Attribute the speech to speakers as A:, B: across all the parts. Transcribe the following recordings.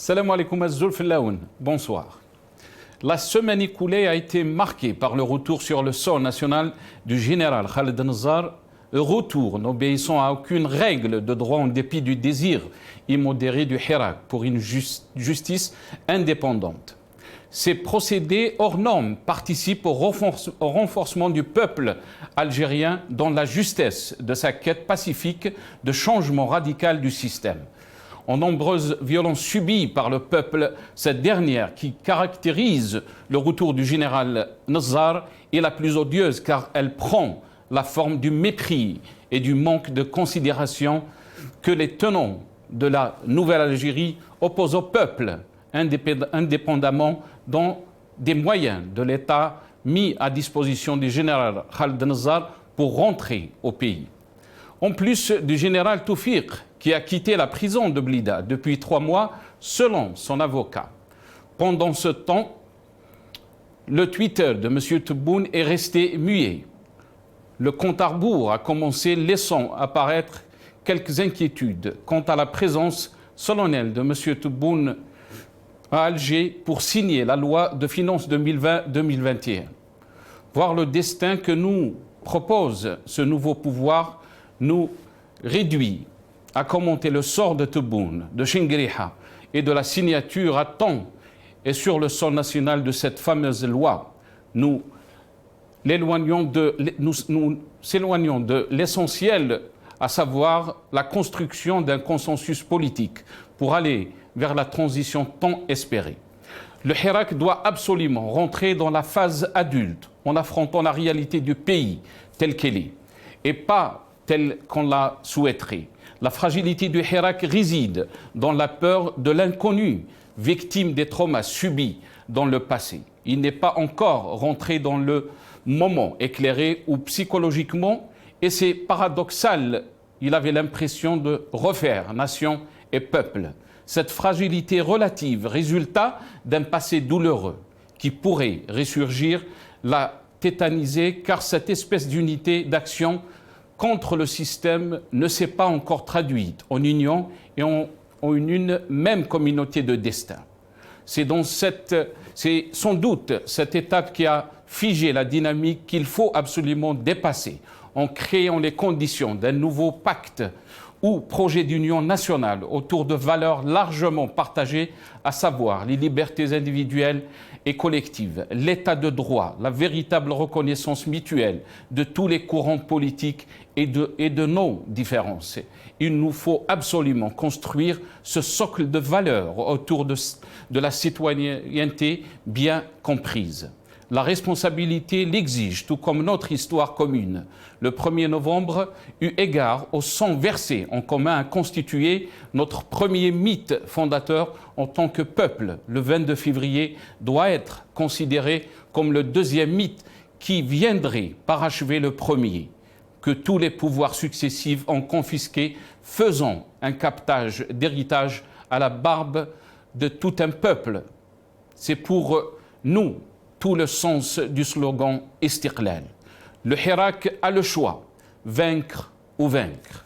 A: Salam alaikum az-Zulfillaoun. Bonsoir. La semaine écoulée a été marquée par le retour sur le sol national du général Khaled Nazzar, retour n'obéissant à aucune règle de droit en dépit du désir immodéré du Hirak pour une justice indépendante. Ces procédés hors normes participent au renforcement du peuple algérien dans la justesse de sa quête pacifique de changement radical du système. En nombreuses violences subies par le peuple, cette dernière qui caractérise le retour du général Nazzar est la plus odieuse car elle prend la forme du mépris et du manque de considération que les tenants de la nouvelle Algérie opposent au peuple, indépendamment dans des moyens de l'État mis à disposition du général Khaled Nazzar pour rentrer au pays. En plus du général Toufiq, qui a quitté la prison de Blida depuis 3 mois, selon son avocat. Pendant ce temps, le Twitter de M. Tebboune est resté muet. Le compte à rebours a commencé, laissant apparaître quelques inquiétudes quant à la présence solennelle de M. Tebboune à Alger pour signer la loi de finances 2020-2021. Voir le destin que nous propose ce nouveau pouvoir nous réduit à commenter le sort de Tebboune, de Chinguiriha et de la signature à temps et sur le sol national de cette fameuse loi. Nous s'éloignons de l'essentiel, à savoir la construction d'un consensus politique pour aller vers la transition tant espérée. Le Hirak doit absolument rentrer dans la phase adulte en affrontant la réalité du pays telle qu'elle est et pas telle qu'on la souhaiterait. La fragilité du Hirak réside dans la peur de l'inconnu, victime des traumas subis dans le passé. Il n'est pas encore rentré dans le moment éclairé où psychologiquement, et c'est paradoxal, il avait l'impression de refaire nation et peuple. Cette fragilité relative résultat d'un passé douloureux qui pourrait ressurgir, la tétaniser, car cette espèce d'unité d'action contre le système ne s'est pas encore traduite en union et en une même communauté de destin. C'est sans doute cette étape qui a figé la dynamique qu'il faut absolument dépasser en créant les conditions d'un nouveau pacte ou projet d'union nationale autour de valeurs largement partagées, à savoir les libertés individuelles et collectives, l'état de droit, la véritable reconnaissance mutuelle de tous les courants politiques et de nos différences. Il nous faut absolument construire ce socle de valeurs autour de la citoyenneté bien comprise. La responsabilité l'exige, tout comme notre histoire commune. Le 1er novembre, eu égard au sang versé en commun, a constitué notre premier mythe fondateur en tant que peuple. Le 22 février doit être considéré comme le deuxième mythe qui viendrait parachever le premier, que tous les pouvoirs successifs ont confisqué, faisant un captage d'héritage à la barbe de tout un peuple. C'est pour nous tout le sens du slogan Istiqlal. Le Hirak a le choix, vaincre ou vaincre.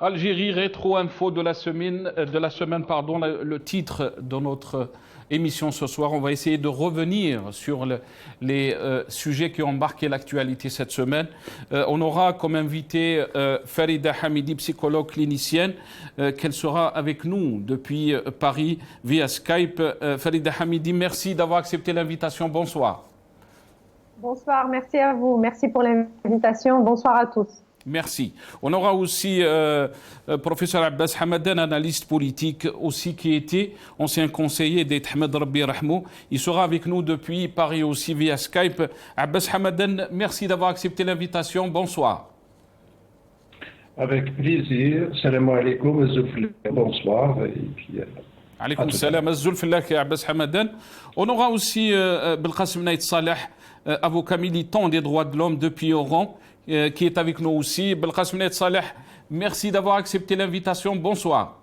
A: Algérie, rétro-info de la semaine, pardon, le titre de notre émission ce soir. On va essayer de revenir sur les sujets qui ont marqué l'actualité cette semaine. On aura comme invité Farida Hamidi, psychologue clinicienne, qu'elle sera avec nous depuis Paris via Skype. Farida Hamidi, merci d'avoir accepté l'invitation. Bonsoir.
B: Bonsoir, merci à vous. Merci pour l'invitation. Bonsoir à tous.
A: Merci. On aura aussi professeur Abbas Hamadan, analyste politique aussi, qui était ancien conseiller d'Ahmed Rabbi Rahmou. Il sera avec nous depuis Paris aussi via Skype. Abbas Hamadan, merci d'avoir accepté l'invitation. Bonsoir.
C: Avec plaisir. Salam alaikum. Bonsoir.
A: Alaykoum salam. Abbas Hamadan. On aura aussi Belkacem Naït Saleh, avocat militant des droits de l'homme depuis Oran, qui est avec nous aussi. Belkacem Naït Saleh, merci d'avoir accepté l'invitation. Bonsoir.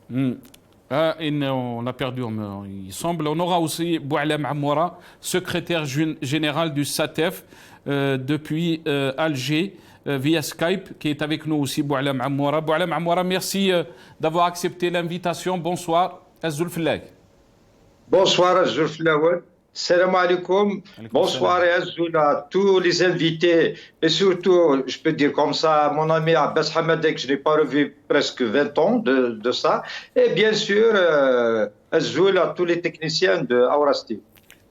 A: On a perdu, il semble. On aura aussi Boualem Amoura, secrétaire général du SATEF depuis Alger, via Skype, qui est avec nous aussi. Boualem Amoura. Boualem Amoura, merci d'avoir accepté l'invitation. Bonsoir. Azzoul Flag.
D: Bonsoir Azzoul Flawad. Salam alaikum. Bonsoir Azzoul à tous les invités et surtout, je peux dire comme ça, mon ami Abbas Hamadek, je n'ai pas revu presque 20 ans de ça. Et bien sûr, Azzoul à tous les techniciens de Aurasti.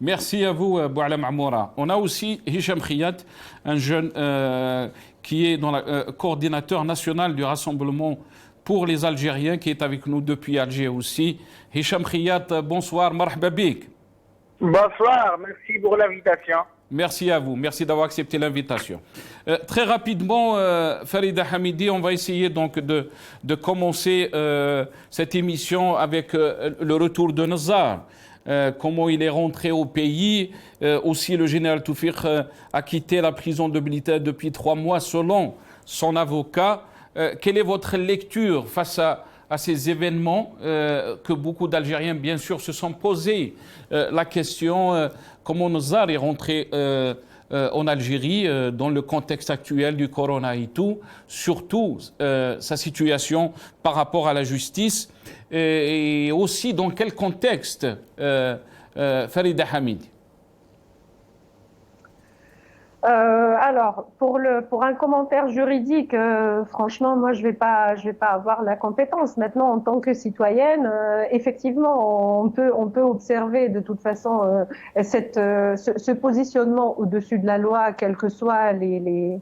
A: Merci à vous, Boualem Amoura. On a aussi Hicham Khiyat, un jeune qui est dans la coordinateur national du Rassemblement pour les Algériens, qui est avec nous depuis Alger aussi. Hicham Khiyat, bonsoir, marhaba bik.
E: Bonsoir, merci pour l'invitation.
A: Merci à vous, merci d'avoir accepté l'invitation. Très rapidement, Farida Hamidi, on va essayer donc de commencer cette émission avec le retour de Nazar. Comment il est rentré au pays. Aussi, le général Toufiq a quitté la prison de Blida depuis 3 mois selon son avocat. Quelle est votre lecture face à ces événements que beaucoup d'Algériens, bien sûr, se sont posés la question comment Nazar est rentré en Algérie dans le contexte actuel du corona et tout, surtout sa situation par rapport à la justice et aussi dans quel contexte, Farida Hamidi?
B: Alors, pour un commentaire juridique, franchement, moi, je vais pas avoir la compétence. Maintenant, en tant que citoyenne, effectivement, on peut observer de toute façon ce positionnement au-dessus de la loi, quels que soient les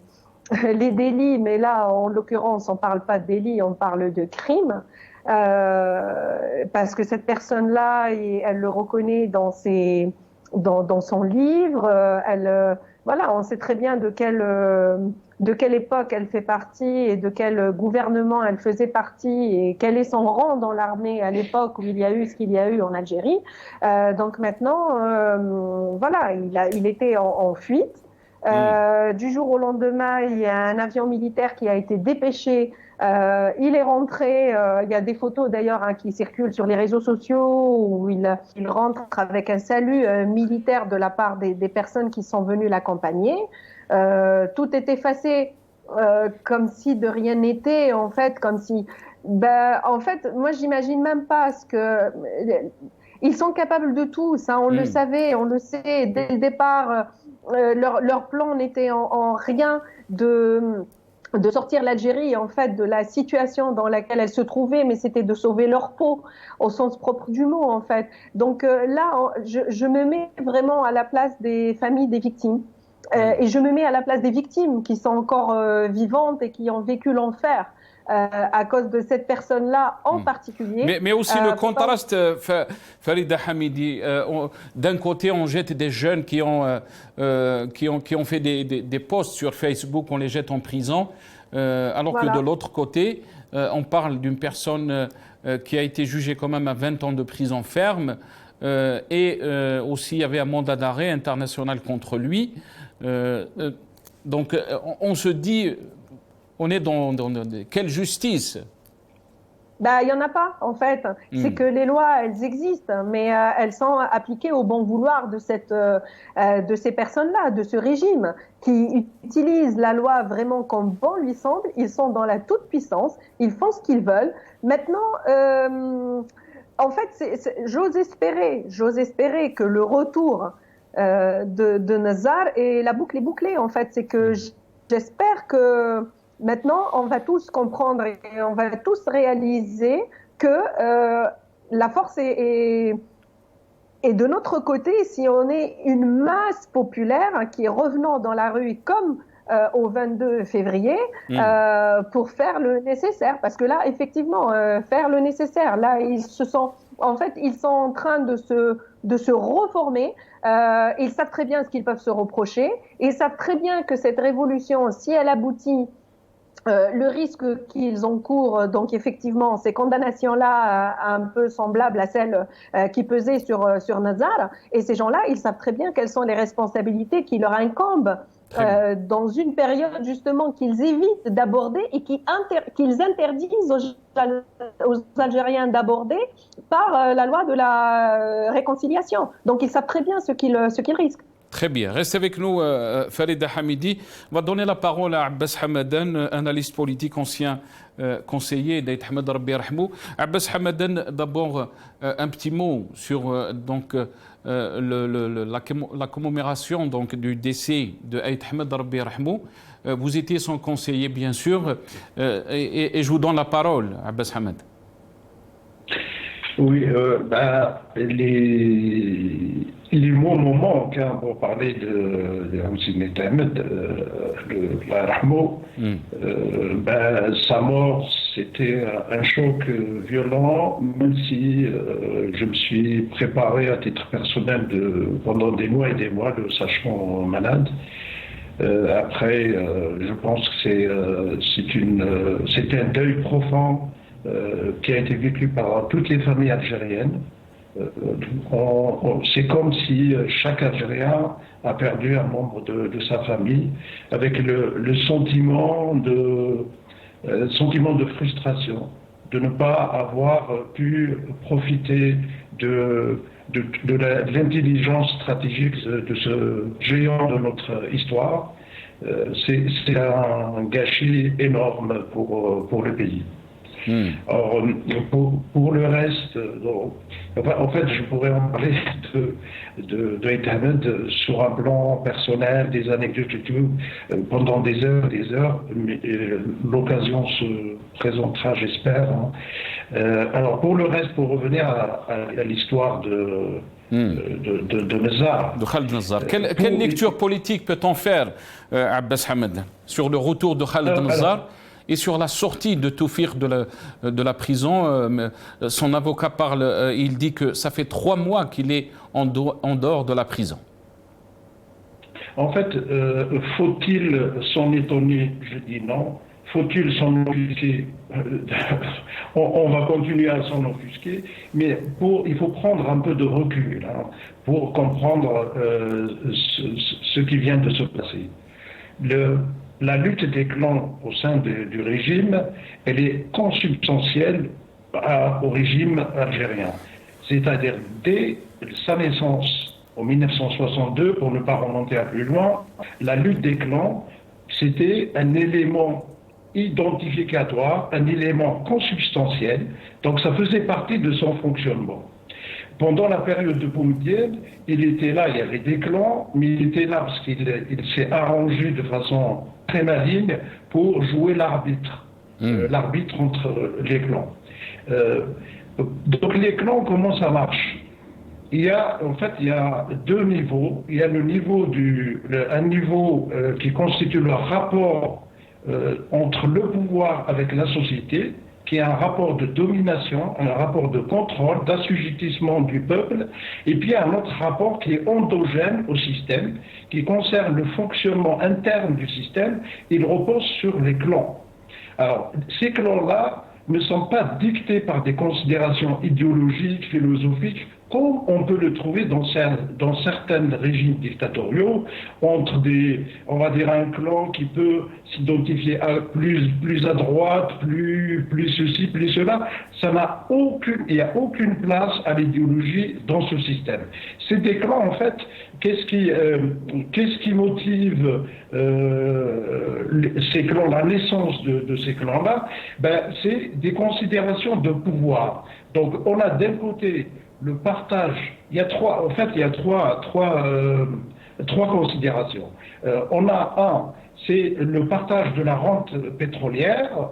B: délits. Mais là, en l'occurrence, on parle pas de délit, on parle de crime. Parce que cette personne-là, elle le reconnaît dans son livre, voilà, on sait très bien de quelle époque elle fait partie et de quel gouvernement elle faisait partie et quel est son rang dans l'armée à l'époque où il y a eu ce qu'il y a eu en Algérie. Donc maintenant, voilà, il était en fuite. Du jour au lendemain, il y a un avion militaire qui a été dépêché. Il est rentré, il y a des photos d'ailleurs qui circulent sur les réseaux sociaux où il rentre avec un salut militaire de la part des personnes qui sont venues l'accompagner. Tout est effacé comme si de rien n'était, en fait, comme si... en fait, moi j'imagine même pas ce que... Ils sont capables de tout, ça on le savait, on le sait dès le départ. Leur plan n'était en rien de sortir l'Algérie en fait de la situation dans laquelle elle se trouvait, mais c'était de sauver leur peau au sens propre du mot en fait. Donc là, je me mets vraiment à la place des familles des victimes et je me mets à la place des victimes qui sont encore vivantes et qui ont vécu l'enfer. À cause de cette personne-là en particulier.
A: Mais aussi le contraste, Farida Hamidi, d'un côté on jette des jeunes qui ont fait des posts sur Facebook, on les jette en prison, alors que de l'autre côté, on parle d'une personne qui a été jugée quand même à 20 ans de prison ferme, et aussi il y avait un mandat d'arrêt international contre lui. Donc on se dit... On est dans quelle justice?
B: il n'y en a pas, en fait. C'est que les lois, elles existent, mais elles sont appliquées au bon vouloir de ces personnes-là, de ce régime, qui utilisent la loi vraiment comme bon lui semble. Ils sont dans la toute-puissance, ils font ce qu'ils veulent. Maintenant, en fait, j'ose espérer que le retour de Nazar, et la boucle est bouclée, en fait. C'est que j'espère que maintenant, on va tous comprendre et on va tous réaliser que la force est de notre côté si on est une masse populaire qui est revenant dans la rue comme au 22 février pour faire le nécessaire. Parce que là, effectivement, faire le nécessaire, là, ils sont en train de se reformer. Ils savent très bien ce qu'ils peuvent se reprocher. Ils savent très bien que cette révolution, si elle aboutit, le risque qu'ils encourent, donc effectivement, ces condamnations-là un peu semblables à celles qui pesaient sur Nazar, et ces gens-là, ils savent très bien quelles sont les responsabilités qui leur incombent dans une période justement qu'ils évitent d'aborder et qu'ils interdisent aux Algériens d'aborder par la loi de la réconciliation. Donc ils savent très bien ce qu'ils risquent.
A: Très bien. Restez avec nous, Farida Hamidi. On va donner la parole à Abbas Hamadan, analyste politique, ancien conseiller d'Aït Ahmed Rabbi Rahmou. Abbas Hamadan, d'abord un petit mot sur la commémoration donc, du décès d'Aït Ahmed Rabbi Rahmou. Vous étiez son conseiller, bien sûr, et je vous donne la parole, Abbas Hamad.
C: Oui, les mots me manquent pour parler de Hossein Ahmed, de Rahmou. Sa mort, c'était un choc violent, même si je me suis préparé à titre personnel pendant des mois et des mois de sachant malade. Après, je pense que c'est un deuil profond qui a été vécu par toutes les familles algériennes. C'est comme si chaque Algérien a perdu un membre de sa famille, avec le sentiment de frustration, de ne pas avoir pu profiter de l'intelligence stratégique de ce géant de notre histoire. C'est un gâchis énorme pour le pays. Or, pour le reste, en fait, je pourrais en parler de Aït Ahmed sur un plan personnel, des anecdotes et tout, pendant des heures, mais l'occasion se présentera, j'espère. Alors, pour le reste, pour revenir à l'histoire de Nazar.
A: De Khaled Nazar. Quelle lecture politique peut-on faire, Abbas Hamad, sur le retour de Khaled Nazar et sur la sortie de Toufir de la prison? Son avocat parle, il dit que ça fait 3 mois qu'il est en dehors de la prison.
C: En fait, faut-il s'en étonner? Je dis non. Faut-il s'en offusquer? On va continuer à s'en offusquer, mais il faut prendre un peu de recul pour comprendre ce qui vient de se passer. La lutte des clans au sein du régime, elle est consubstantielle au régime algérien. C'est-à-dire, dès sa naissance en 1962, pour ne pas remonter à plus loin, la lutte des clans, c'était un élément identificatoire, un élément consubstantiel, donc ça faisait partie de son fonctionnement. Pendant la période de Boumedienne, il était là, il y avait des clans, mais il était là parce qu'il s'est arrangé de façon très maligne pour jouer l'arbitre, l'arbitre entre les clans. Donc les clans, comment ça marche? Il y a 2 niveaux. Il y a le niveau un niveau qui constitue le rapport entre le pouvoir avec la société, qui est un rapport de domination, un rapport de contrôle, d'assujettissement du peuple, et puis un autre rapport qui est endogène au système, qui concerne le fonctionnement interne du système. Il repose sur les clans. Alors, ces clans-là ne sont pas dictés par des considérations idéologiques, philosophiques, comme on peut le trouver dans certains régimes dictatoriaux, entre on va dire un clan qui peut s'identifier plus à droite, plus ceci, plus cela. Il n'y a aucune place à l'idéologie dans ce système. C'est des clans, en fait, qu'est-ce qui motive ces clans, la naissance de ces clans-là? C'est des considérations de pouvoir. Donc on a d'un côté le partage. Il y a trois considérations. On a c'est le partage de la rente pétrolière.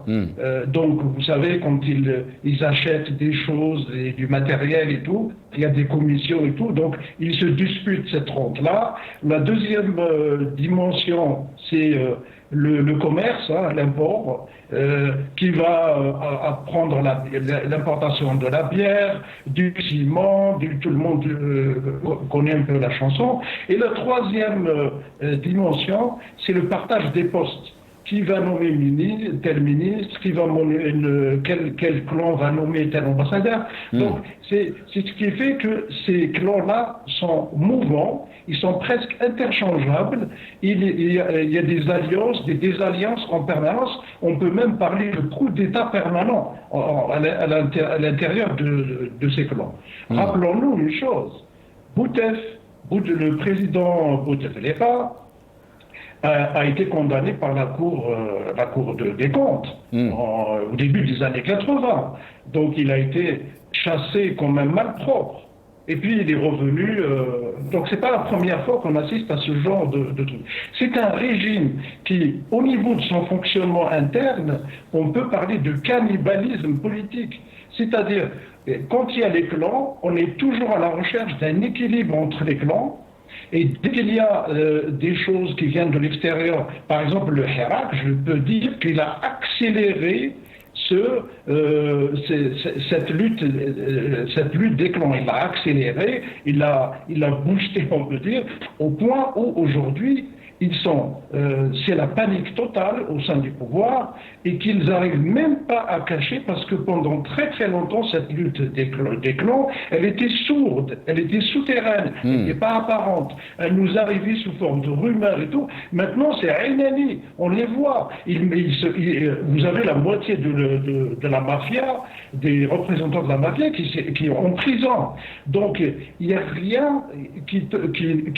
C: Donc, vous savez, quand ils achètent des choses, du matériel et tout, il y a des commissions et tout, donc ils se disputent cette rente-là. La deuxième dimension, c'est le commerce, l'import, qui va prendre l'importation de la bière, du ciment, tout le monde connaît un peu la chanson. Et la troisième dimension, c'est le partage des postes. Qui va nommer tel ministre, qui va nommer quel clan va nommer tel ambassadeur. Donc, c'est ce qui fait que ces clans-là sont mouvants, ils sont presque interchangeables. Il y a des alliances, des désalliances en permanence. On peut même parler de coup d'État permanent à l'intérieur de ces clans. Rappelons-nous une chose. Le président Bouteflika a été condamné par la Cour des comptes au début des années 80. Donc il a été chassé comme un malpropre. Et puis il est revenu. Donc c'est pas la première fois qu'on assiste à ce genre de truc. C'est un régime qui, au niveau de son fonctionnement interne, on peut parler de cannibalisme politique. C'est-à-dire, quand il y a les clans, on est toujours à la recherche d'un équilibre entre les clans. Et dès qu'il y a des choses qui viennent de l'extérieur, par exemple le Hirak, je peux dire qu'il a accéléré cette lutte des clans. Il l'a accéléré, il l'a boosté, on peut dire, au point où aujourd'hui, c'est la panique totale au sein du pouvoir et qu'ils n'arrivent même pas à cacher parce que pendant très très longtemps, cette lutte des clans, elle était sourde, elle était souterraine, elle n'était pas apparente. Elle nous arrivait sous forme de rumeurs et tout. Maintenant, c'est Aynani, on les voit. Vous avez la moitié de la mafia, des représentants de la mafia qui sont en prison. Donc, il n'y a rien qui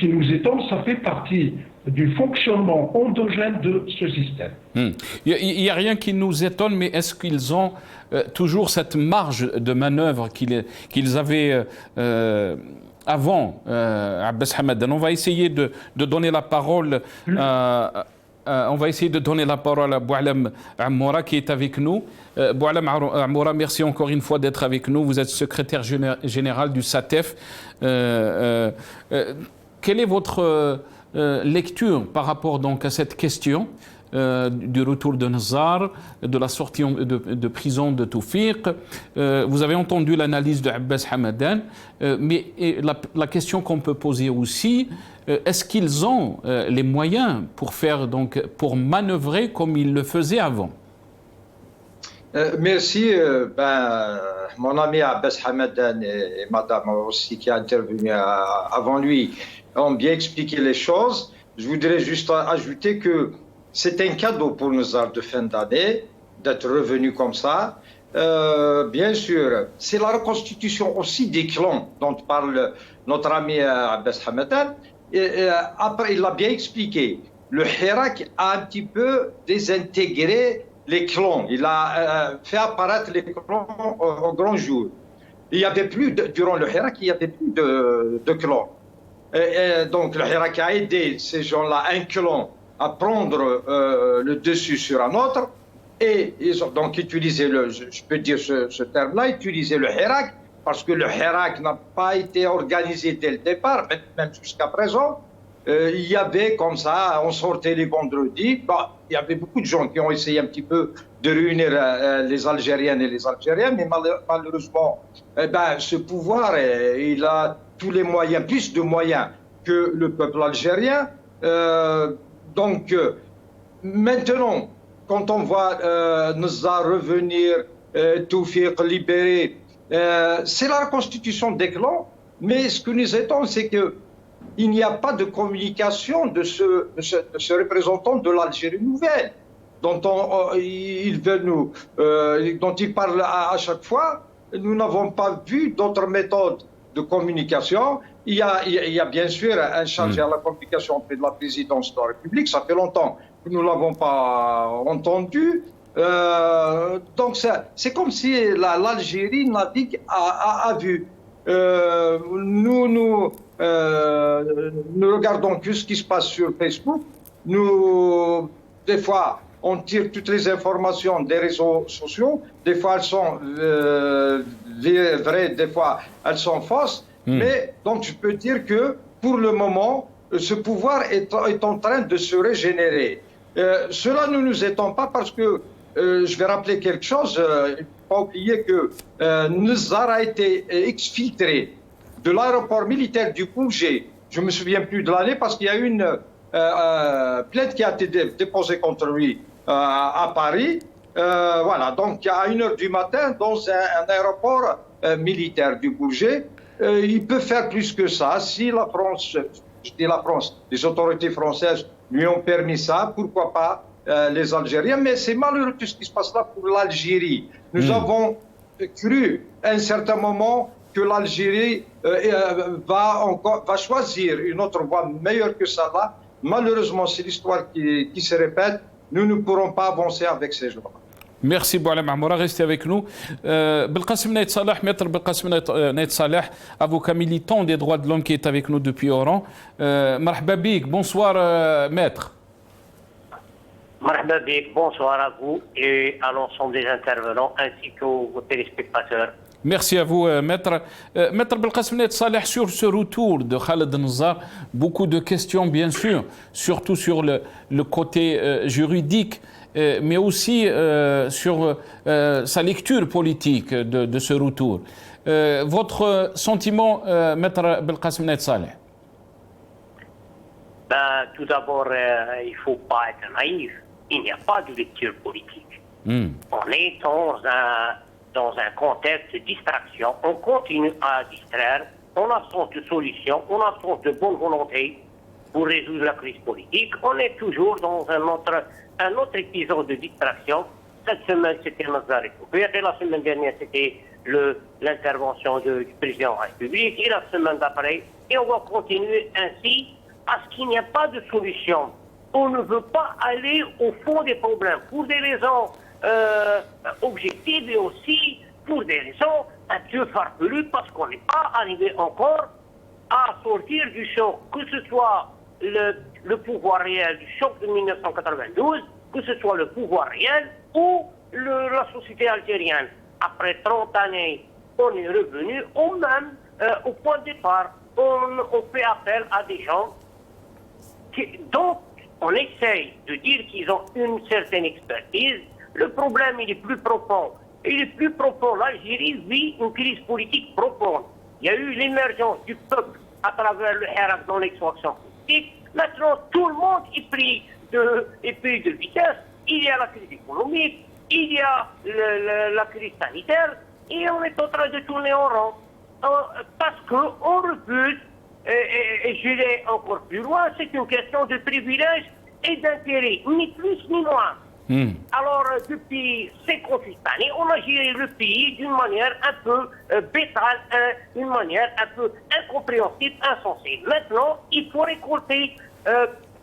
C: nous étonne, ça fait partie du fonctionnement endogène de ce système.
A: Il n'y a rien qui nous étonne, mais est-ce qu'ils ont toujours cette marge de manœuvre qu'ils avaient avant Abbas Hamadan? On va essayer de donner la parole à Boualem Ammoura qui est avec nous. Boualem Ammoura, merci encore une fois d'être avec nous. Vous êtes secrétaire général du SATEF. Quelle est votre lecture par rapport donc à cette question du retour de Nazar, de la sortie de prison de Toufiq? Vous avez entendu l'analyse de Abbas Hamadan, mais la question qu'on peut poser aussi, est-ce qu'ils ont les moyens pour manœuvrer comme ils le faisaient avant?
D: Merci. Mon ami Abbas Hamadan et madame aussi qui a intervenu avant lui ont bien expliqué les choses. Je voudrais juste ajouter que c'est un cadeau pour Nazar de fin d'année d'être revenu comme ça. Bien sûr, c'est la reconstitution aussi des clans dont parle notre ami Abbas Hamadan. Après, il l'a bien expliqué. Le Hirak a un petit peu désintégré les clans. Il a fait apparaître les clans au grand jour. Il y avait plus durant le Hirak, il n'y avait plus de clans. Donc le Hirak a aidé ces gens-là, un clan, à prendre le dessus sur un autre, et ils ont donc utilisé je peux dire ce terme-là, utiliser le Hirak, parce que le Hirak n'a pas été organisé dès le départ, même jusqu'à présent. Il y avait comme ça, on sortait les vendredis, il y avait beaucoup de gens qui ont essayé un petit peu de réunir les Algériennes et les Algériens, mais malheureusement, ce pouvoir, il a tous les moyens, plus de moyens que le peuple algérien. Donc, maintenant, quand on voit Nazar revenir, Toufiq libéré, c'est la reconstitution des clans. Mais ce que nous étonnons, c'est qu'il n'y a pas de communication de ce représentant de l'Algérie nouvelle, dont il veut dont il parle à chaque fois. Nous n'avons pas vu d'autres méthodes de communication. Il y a bien sûr un chargé à la communication auprès de la présidence de la République. Ça fait longtemps que nous ne l'avons pas entendu. Donc c'est comme si l'Algérie navigue à vue. Nous regardons que ce qui se passe sur Facebook. Des fois, on tire toutes les informations des réseaux sociaux. Des fois, elles sont vraies, des fois, elles sont fausses. Mais donc, je peux dire que pour le moment, ce pouvoir est en train de se régénérer. Cela ne nous étonne pas parce que, je vais rappeler quelque chose, il ne faut pas oublier que Nzar a été exfiltré de l'aéroport militaire du Bourget. Je ne me souviens plus de l'année parce qu'il y a eu une plainte qui a été déposée contre lui à Paris. Voilà, donc à 1h du matin, dans un aéroport militaire du Bourget. Il peut faire plus que ça. Si la France, je dis la France, les autorités françaises lui ont permis ça, pourquoi pas les Algériens. Mais c'est malheureux tout ce qui se passe là pour l'Algérie. Nous avons cru à un certain moment que l'Algérie va choisir une autre voie meilleure que ça là. Malheureusement, c'est l'histoire qui se répète. Nous ne pourrons pas avancer avec ces gens.
A: Merci Boualem Amoura, restez avec nous. Belkacem Naït Salah, maître Belkacem Naït Salah, avocat militant des droits de l'homme qui est avec nous depuis Oran. Marhaba bik, bonsoir maître.
F: Marhaba bik, bonsoir à vous et à l'ensemble des intervenants ainsi qu'aux téléspectateurs.
A: Merci à vous, maître. Maître Belkacem Naït Salah, sur ce retour de Khaled Nzar, beaucoup de questions, bien sûr, surtout sur le côté juridique, mais aussi sur sa lecture politique de ce retour. Votre sentiment, maître Belkacem Naït Salah?
F: Tout d'abord, il ne faut pas être naïf. Il n'y a pas de lecture politique. On est dans un contexte de distraction. On continue à distraire. On absence de solution. On absence de bonne volonté pour résoudre la crise politique. On est toujours dans un autre épisode de distraction. Cette semaine, c'était Nzar et la semaine dernière, c'était l'intervention du président de la République. Et la semaine d'après, et on va continuer ainsi parce qu'il n'y a pas de solution. On ne veut pas aller au fond des problèmes pour des raisons objectives et aussi pour des raisons un peu farfelues parce qu'on n'est pas arrivé encore à sortir du choc, que ce soit le pouvoir réel du choc de 1992, que ce soit le pouvoir réel ou la société algérienne. Après 30 années, on est revenu au même au point de départ. On fait appel à des gens dont on essaye de dire qu'ils ont une certaine expertise. Le problème, il est plus profond. Il est plus profond. L'Algérie vit une crise politique profonde. Il y a eu l'émergence du peuple à travers le Hirak dans l'extraction politique. Maintenant, tout le monde est pris de vitesse. Il y a la crise économique, il y a la crise sanitaire, et on est en train de tourner en rond. Parce qu'on refuse, et je vais encore plus loin, c'est une question de privilège et d'intérêt, ni plus ni moins. Alors, depuis 58 années, on a géré le pays d'une manière un peu bétale, d'une manière un peu incompréhensible, insensée. Maintenant, il faut récolter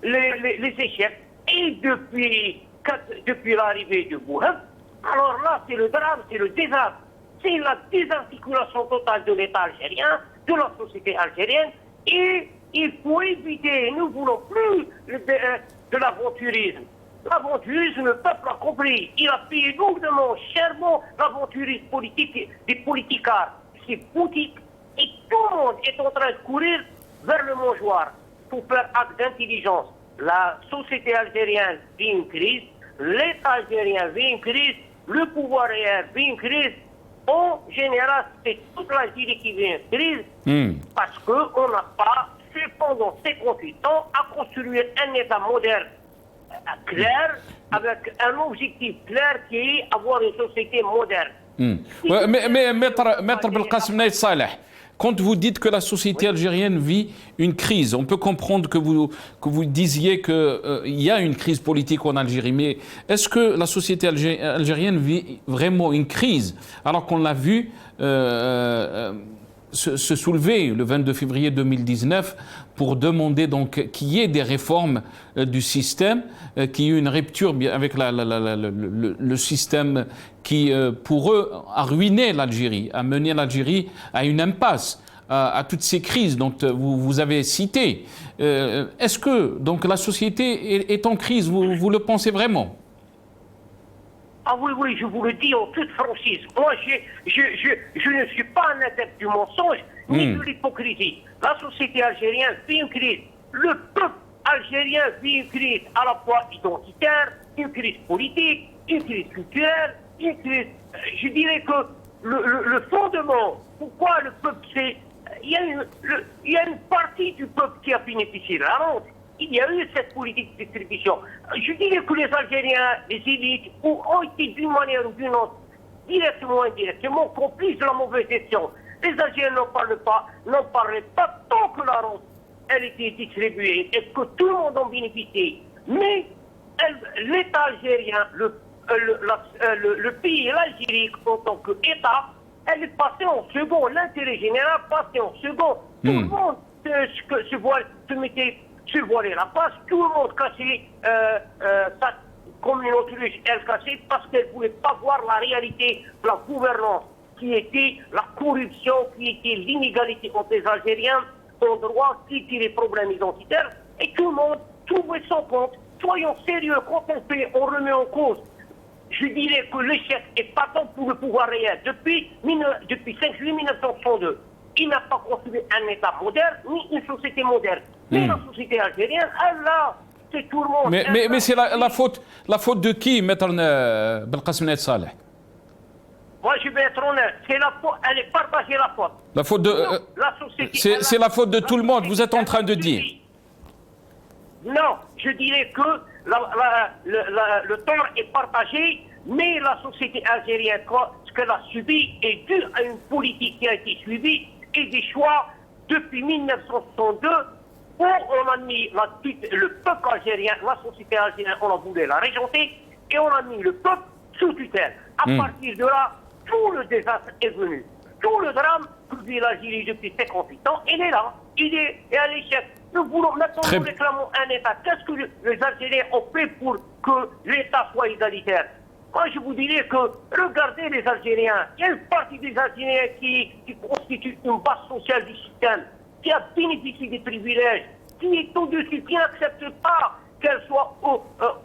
F: les échecs. Et depuis l'arrivée de Bouhab, alors là, c'est le drame, c'est le désastre. C'est la désarticulation totale de l'État algérien, de la société algérienne. Et il faut éviter, nous ne voulons plus de l'aventurisme. L'aventurisme, le peuple a compris. Il a payé lourdement, chèrement l'aventurisme politique des politicards. C'est politique. Et tout le monde est en train de courir vers le mangeoire pour faire acte d'intelligence. La société algérienne vit une crise, l'État algérien vit une crise, le pouvoir réel vit une crise. En général, c'est toute l'Algérie qui vit une crise parce qu'on n'a pas fait pendant 58 ans à construire un État moderne clair, avec un objectif clair qui est avoir une société moderne.
A: Mais maître Belkacem Naït Salah, Quand vous dites que la société algérienne vit une crise, on peut comprendre que vous disiez qu'il y a une crise politique en Algérie, mais est-ce que la société algérienne vit vraiment une crise alors qu'on l'a vu se soulever le 22 février 2019 pour demander donc qu'il y ait des réformes du système, qu'il y ait une rupture avec le système qui, pour eux, a ruiné l'Algérie, a mené l'Algérie à une impasse, à toutes ces crises dont vous avez cité. Est-ce que donc la société est en crise, vous le pensez vraiment?
F: Ah oui, oui, je vous le dis en toute franchise. Moi, je ne suis pas un adepte du mensonge ni de l'hypocrisie. La société algérienne vit une crise. Le peuple algérien vit une crise à la fois identitaire, une crise politique, une crise culturelle, une crise... Je dirais que le fondement, pourquoi le peuple s'est... Il y a une partie du peuple qui a bénéficié de la rente. Il y a eu cette politique de distribution. Je dirais que les Algériens, les élites, ont été d'une manière ou d'une autre, directement ou indirectement, complices de la mauvaise gestion. Les Algériens n'en parlaient pas tant que la rente, elle était distribuée et que tout le monde en bénéficiait. Mais l'État algérien, le pays, l'Algérie en tant qu'État, elle est passée en second. L'intérêt général passait en second. Tout le monde se voilait la face, tout le monde cachait comme une autruche, elle cachait parce qu'elle ne voulait pas voir la réalité de la gouvernance, qui était la corruption, qui était l'inégalité entre les Algériens en droit, qui était les problèmes identitaires, et tout le monde trouvait son compte. Soyons sérieux, quand on remet en cause, je dirais que l'échec est patent pour le pouvoir réel. Depuis 5 juillet 1962, il n'a pas construit un État moderne, ni une société moderne. Mais la société algérienne, elle a, c'est tout le monde.
A: Mais c'est la faute de qui, Maître Belkacem Nait Saleh?
F: Moi, je vais être honnête, c'est la faute, elle est partagée la faute.
A: La faute de... c'est la faute de tout le monde, vous êtes en train de dire.
F: Non, je dirais que le tort est partagé, mais la société algérienne, ce qu'elle a subi, est dû à une politique qui a été suivie et des choix depuis 1962 où on a mis le peuple algérien, la société algérienne, on a voulu la régenter et on a mis le peuple sous tutelle. À partir de là, tout le désastre est venu. Tout le drame que vit l'Algérie depuis 58 ans, il est là. Il est à l'échec. Maintenant, nous réclamons un État. Qu'est-ce que les Algériens ont fait pour que l'État soit égalitaire? Moi, je vous dirais que, regardez les Algériens. Il y a une partie des Algériens qui constitue une base sociale du système, qui a bénéficié des privilèges, qui est au-dessus, qui n'accepte pas qu'elle soit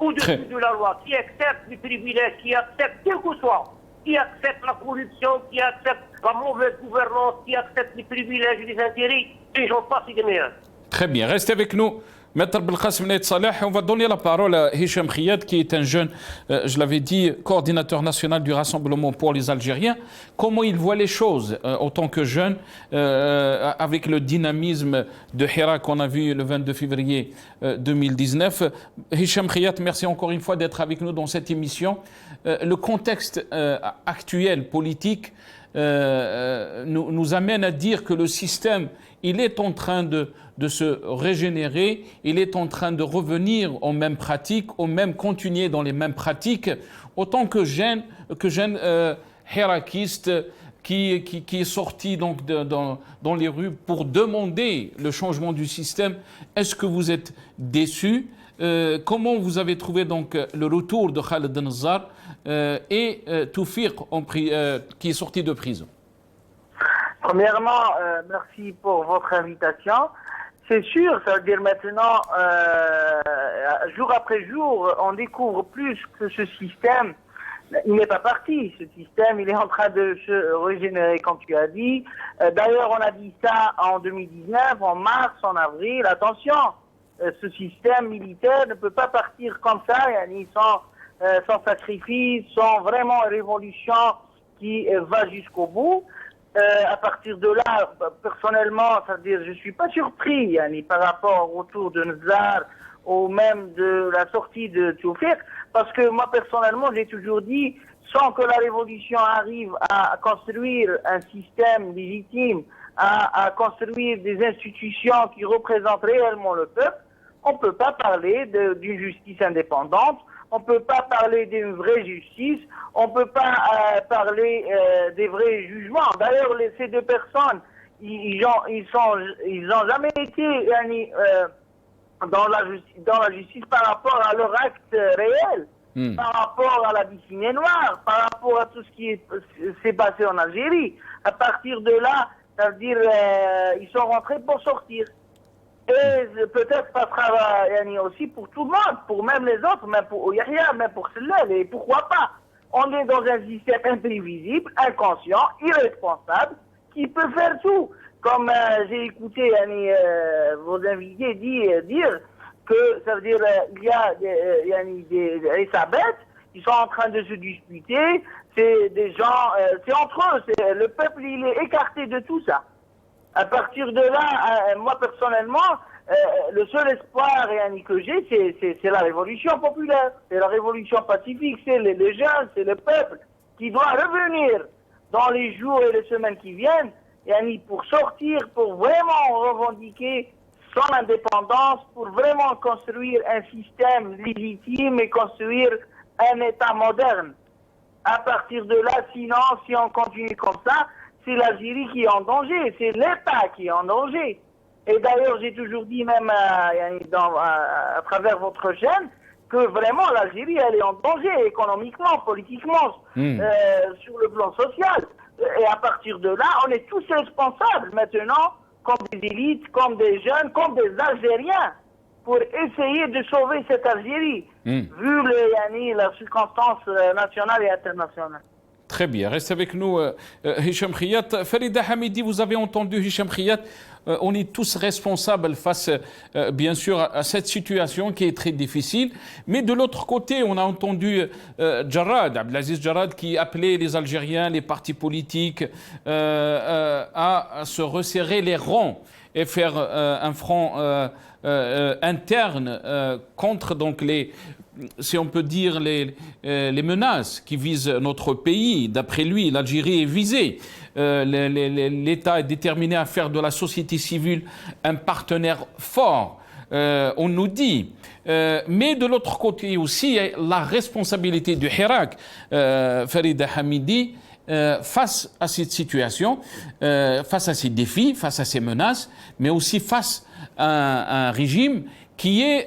F: au-dessus de la loi, qui accepte les privilèges, qui accepte quel que soit, qui accepte la corruption, qui accepte la mauvaise gouvernance, qui accepte les privilèges et les intérêts, et j'en passe des meilleurs.
A: Très bien, restez avec nous. Maître Belkacem Nait Saleh, on va donner la parole à Hicham Khiyad, qui est un jeune, je l'avais dit, coordinateur national du Rassemblement pour les Algériens. Comment il voit les choses en tant que jeune, avec le dynamisme de Hira qu'on a vu le 22 février 2019. Hicham Khiyad, merci encore une fois d'être avec nous dans cette émission. Le contexte actuel politique nous amène à dire que le système, il est en train de se régénérer, il est en train de revenir aux mêmes pratiques, continuer dans les mêmes pratiques, autant que jeune hirakiste qui est sorti donc dans les rues pour demander le changement du système. Est-ce que vous êtes déçu? Comment vous avez trouvé donc le retour de Khaled Nzar et Toufiq qui est sorti de prison?
E: Premièrement, merci pour votre invitation. C'est sûr, ça veut dire maintenant, jour après jour, on découvre plus que ce système, il n'est pas parti. Ce système, il est en train de se régénérer, comme tu as dit. D'ailleurs, on a dit ça en 2019, en mars, en avril. Attention, ce système militaire ne peut pas partir comme ça, sans sacrifice, sans vraiment révolution qui va jusqu'au bout. À partir de là, personnellement, c'est-à-dire, je suis pas surpris, par rapport au retour de Nzar ou même de la sortie de Toufiq, parce que moi, personnellement, j'ai toujours dit, sans que la révolution arrive à construire un système légitime à construire des institutions qui représentent réellement le peuple, on ne peut pas parler d'une justice indépendante, on ne peut pas parler d'une vraie justice, on ne peut pas parler des vrais jugements. D'ailleurs, ces deux personnes, ils ont jamais été dans la justice par rapport à leur acte réel, par rapport à la Bycinée noire, par rapport à tout ce qui s'est passé en Algérie. À partir de là, ça veut dire ils sont rentrés pour sortir. Et peut-être ça sera aussi pour tout le monde, pour même les autres, même pour Yahya, même pour ceux-là, et pourquoi pas. On est dans un système imprévisible, inconscient, irresponsable, qui peut faire tout. Comme j'ai écouté vos invités dire que ça veut dire il y a des Elisabeth, ils sont en train de se disputer, c'est des gens, c'est entre eux, le peuple il est écarté de tout ça. À partir de là, moi personnellement, le seul espoir que j'ai, c'est la révolution populaire, c'est la révolution pacifique, c'est les jeunes, c'est le peuple qui doit revenir dans les jours et les semaines qui viennent, pour sortir, pour vraiment revendiquer son indépendance, pour vraiment construire un système légitime et construire un État moderne. À partir de là, sinon, si on continue comme ça, c'est l'Algérie qui est en danger, c'est l'État qui est en danger. Et d'ailleurs, j'ai toujours dit, même à travers votre chaîne, que vraiment l'Algérie, elle est en danger économiquement, politiquement, sur le plan social. Et à partir de là, on est tous responsables maintenant, comme des élites, comme des jeunes, comme des Algériens, pour essayer de sauver cette Algérie, vu la circonstance nationale et internationale.
A: Très bien. Reste avec nous, Hicham Khiyat. Farida Hamidi, vous avez entendu Hicham Khiyat. On est tous responsables face, bien sûr, à cette situation qui est très difficile. Mais de l'autre côté, on a entendu Jarrad, Abdelaziz Jarrad, qui appelait les Algériens, les partis politiques, à se resserrer les rangs et faire un front interne contre donc si on peut dire, les menaces qui visent notre pays. D'après lui, l'Algérie est visée. L'État est déterminé à faire de la société civile un partenaire fort, on nous dit. Mais de l'autre côté aussi, il y a la responsabilité du Hirak, Farida Hamidi, face à cette situation, face à ces défis, face à ces menaces, mais aussi face à un régime qui est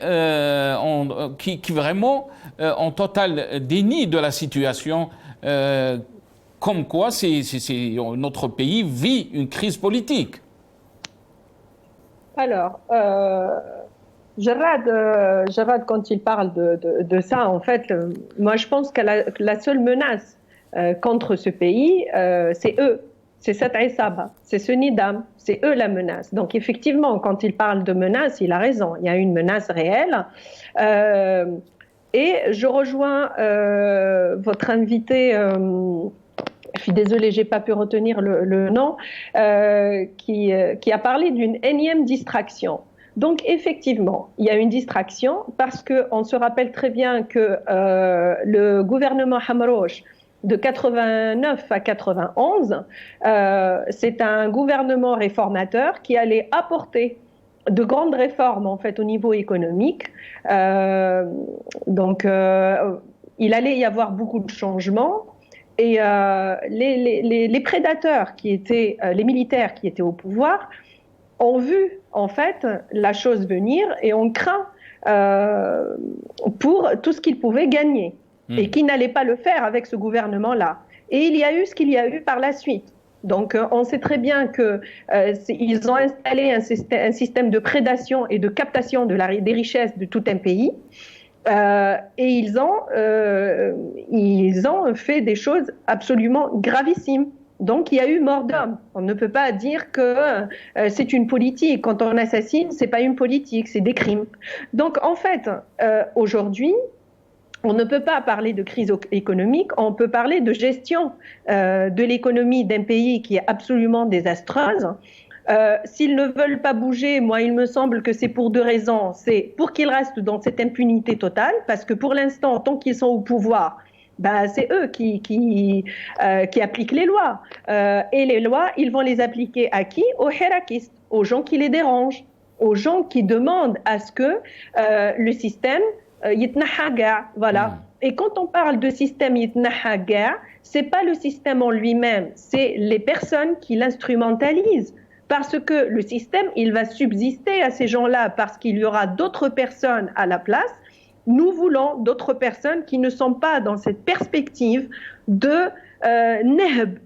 A: qui vraiment en total déni de la situation, comme quoi notre pays vit une crise politique.
B: Alors, Jarrad, quand il parle de ça, en fait, moi je pense que la seule menace contre ce pays, c'est eux. C'est cette Aïsaba, c'est ce Nidam, c'est eux la menace. Donc effectivement, quand il parle de menace, il a raison. Il y a une menace réelle. Et je rejoins votre invité, je suis désolée, j'ai pas pu retenir le nom, qui a parlé d'une énième distraction. Donc effectivement, il y a une distraction parce qu'on se rappelle très bien que le gouvernement Hamrouche, de 89 à 91, c'est un gouvernement réformateur qui allait apporter de grandes réformes en fait au niveau économique. Donc, il allait y avoir beaucoup de changements et les prédateurs qui étaient, les militaires qui étaient au pouvoir, ont vu en fait la chose venir et ont craint pour tout ce qu'ils pouvaient gagner. Et qui n'allait pas le faire avec ce gouvernement-là. Et il y a eu ce qu'il y a eu par la suite. Donc, on sait très bien qu'ils ont installé un système de prédation et de captation des richesses de tout un pays. Et ils ont fait des choses absolument gravissimes. Donc, il y a eu mort d'homme. On ne peut pas dire que c'est une politique. Quand on assassine, c'est pas une politique, c'est des crimes. Donc, en fait, aujourd'hui, on ne peut pas parler de crise économique, on peut parler de gestion de l'économie d'un pays qui est absolument désastreuse. S'ils ne veulent pas bouger, moi il me semble que c'est pour deux raisons. C'est pour qu'ils restent dans cette impunité totale, parce que pour l'instant, tant qu'ils sont au pouvoir, bah, c'est eux qui appliquent les lois. Et les lois, ils vont les appliquer à qui? Aux hirakistes, aux gens qui les dérangent, aux gens qui demandent à ce que le système yitnaha ga, voilà. Et quand on parle de système yitnaha ga, c'est pas le système en lui-même, c'est les personnes qui l'instrumentalisent. Parce que le système, il va subsister à ces gens-là parce qu'il y aura d'autres personnes à la place. Nous voulons d'autres personnes qui ne sont pas dans cette perspective de nehb,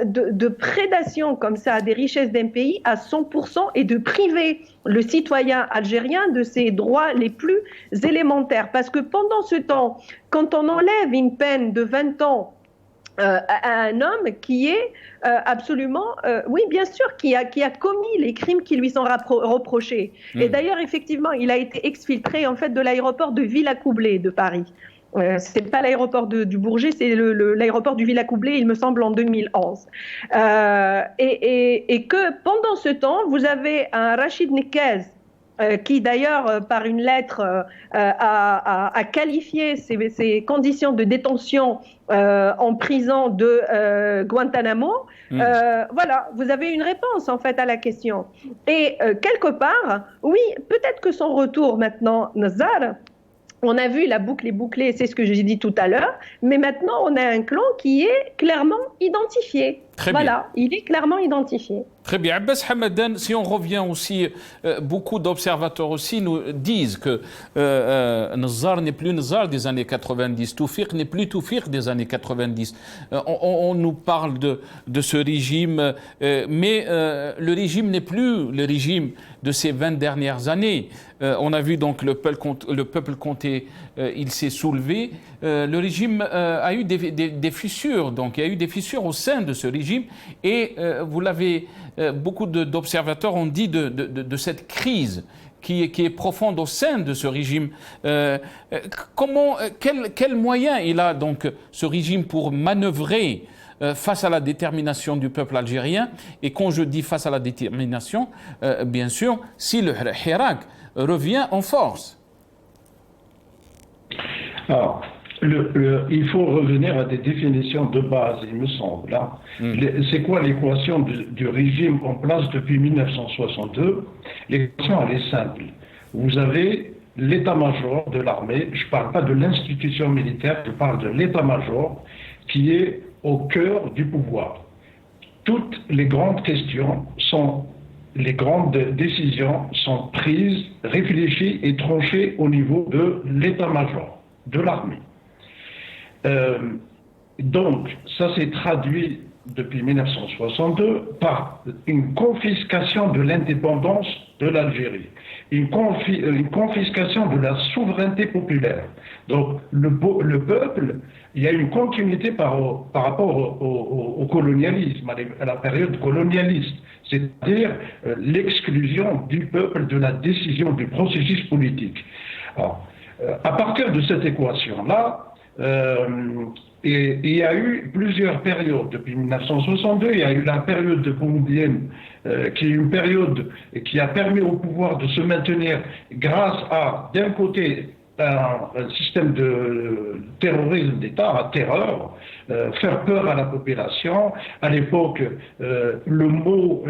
B: de prédation comme ça des richesses d'un pays à 100% et de priver le citoyen algérien de ses droits les plus élémentaires. Parce que pendant ce temps, quand on enlève une peine de 20 ans à un homme qui est absolument, oui bien sûr, qui a commis les crimes qui lui sont reprochés. Et d'ailleurs, effectivement, il a été exfiltré en fait de l'aéroport de Villacoublay de Paris. C'est pas l'aéroport du Bourget, c'est l'aéroport du Villacoublay, il me semble, en 2011. Et que pendant ce temps, vous avez un Rachid Nekez, qui d'ailleurs, par une lettre, a qualifié ces conditions de détention en prison de Guantanamo. Voilà, vous avez une réponse en fait à la question. Et quelque part, oui, peut-être que son retour maintenant, Nazar, on a vu la boucle est bouclée, c'est ce que j'ai dit tout à l'heure, mais maintenant on a un clan qui est clairement identifié.
A: Très
B: voilà,
A: bien.
B: il est clairement identifié.
A: Très bien. Abbas Hamadan, si on revient aussi, beaucoup d'observateurs aussi nous disent que Nazar n'est plus Nazar des années 90, Toufiq n'est plus Toufiq des années 90. On nous parle de ce régime, mais le régime n'est plus le régime de ces 20 dernières années. On a vu donc le peuple comté, il s'est soulevé. Le régime a eu des fissures, donc il y a eu des fissures au sein de ce régime, et vous l'avez, beaucoup d'observateurs ont dit de cette crise qui est profonde au sein de ce régime. Quel moyen il a donc ce régime pour manœuvrer face à la détermination du peuple algérien? Et quand je dis face à la détermination, bien sûr, si le Hirak revient en force.
C: Alors, il faut revenir à des définitions de base, il me semble. Hein. C'est quoi l'équation du régime en place depuis 1962? L'équation, elle est simple. Vous avez l'état-major de l'armée, je ne parle pas de l'institution militaire, je parle de l'état-major qui est au cœur du pouvoir. Toutes les grandes questions les grandes décisions sont prises, réfléchies et tranchées au niveau de l'état-major de l'armée. Donc, ça s'est traduit depuis 1962 par une confiscation de l'indépendance de l'Algérie, une confiscation de la souveraineté populaire. Donc, le peuple, il y a une continuité par rapport au colonialisme, à la période colonialiste, c'est-à-dire l'exclusion du peuple de la décision du processus politique. Alors, à partir de cette équation-là, et il y a eu plusieurs périodes. Depuis 1962, il y a eu la période de Boumedienne, qui est une période qui a permis au pouvoir de se maintenir grâce à, d'un côté, un système de terrorisme d'État, à terreur, faire peur à la population. À l'époque, le mot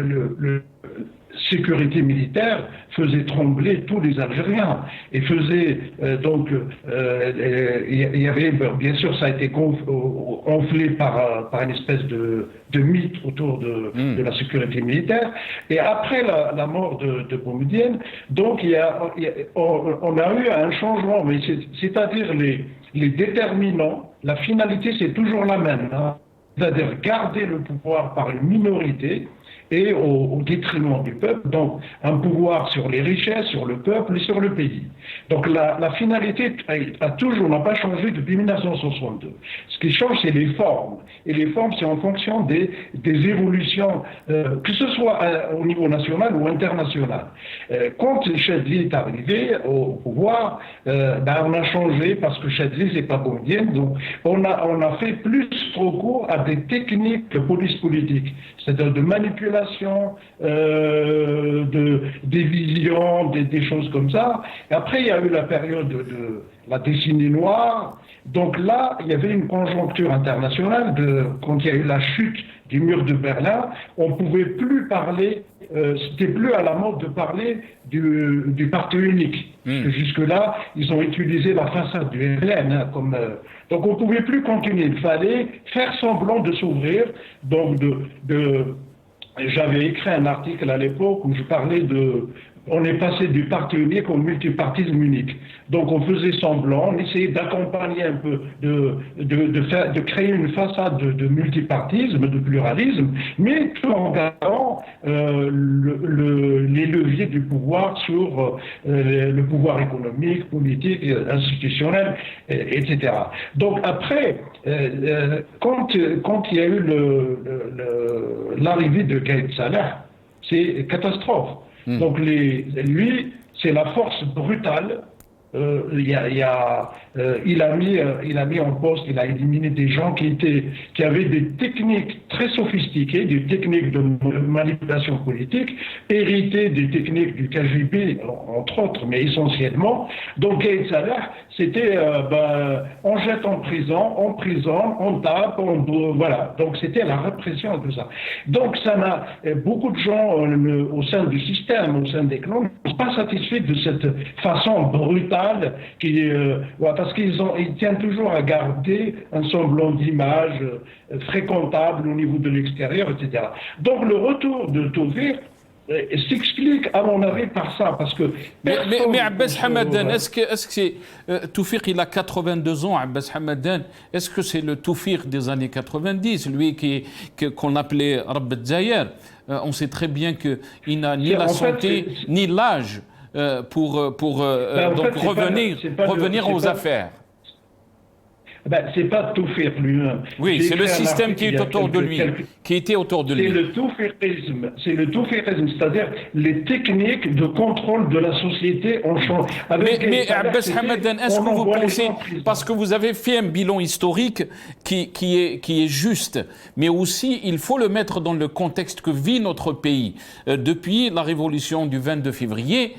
C: sécurité militaire faisait trembler tous les Algériens et faisait il y avait, bien sûr, ça a été gonflé par une espèce de mythe autour de la sécurité militaire. Et après la mort de Boumedienne, donc on a eu un changement, mais c'est-à-dire les déterminants, la finalité c'est toujours la même, hein, c'est-à-dire garder le pouvoir par une minorité et au détriment du peuple, donc un pouvoir sur les richesses, sur le peuple et sur le pays. Donc la finalité n'a pas changé depuis 1962. Ce qui change, c'est les formes. Et les formes, c'est en fonction des évolutions, que ce soit au niveau national ou international. Quand Chadli est arrivé au pouvoir, on a changé parce que Chadli, c'est pas Boumedienne, donc on a fait plus recours à des techniques de police politique, c'est-à-dire de manipulation manipulation des visions, des choses comme ça. Et après, il y a eu la période de la décennie noire. Donc là, il y avait une conjoncture internationale quand il y a eu la chute du mur de Berlin. On ne pouvait plus parler, c'était plus à la mode de parler du parti unique. Parce que jusque-là, ils ont utilisé la façade du RN comme... donc on ne pouvait plus continuer. Il fallait faire semblant de s'ouvrir. Donc j'avais écrit un article à l'époque où je parlais on est passé du parti unique au multipartisme unique. Donc on faisait semblant, on essayait d'accompagner un peu, de créer une façade de multipartisme, de pluralisme, mais tout en gardant les leviers du pouvoir sur le pouvoir économique, politique, institutionnel, etc. Donc après, quand il y a eu l'arrivée de Gaïd Salah, c'est catastrophe. Donc lui, c'est la force brutale. Il a mis en poste, il a éliminé des gens qui avaient des techniques très sophistiquées, des techniques de manipulation politique, héritées des techniques du KGB, entre autres, mais essentiellement. Donc Gaïd Salah, c'était on jette en prison, on tape, voilà. Donc c'était la répression de tout ça. Donc ça m'a beaucoup de gens au sein du système, au sein des clans, ne sont pas satisfaits de cette façon brutale parce qu'ils tiennent toujours à garder un semblant d'image fréquentable au niveau de l'extérieur, etc. Donc le retour de Taoufir s'explique à mon avis par ça, parce que...
A: Mais Abbas Hamadan, est-ce que c'est... Taoufir, il a 82 ans, Abbas Hamadan, est-ce que c'est le Taoufir des années 90, lui qu'on appelait Rabat Zahir? On sait très bien qu'il n'a ni la santé, ni l'âge pour donc revenir aux affaires.
C: C'est pas Taoufir lui-même.
A: Oui, c'est le système qui est autour de lui, qui était autour de lui.
C: C'est le toufirisme, c'est-à-dire les techniques de contrôle de la société ont changé.
A: Mais Abbas Hamadan, est-ce que vous pensez, parce que vous avez fait un bilan historique qui est juste, mais aussi il faut le mettre dans le contexte que vit notre pays. Depuis la révolution du 22 février,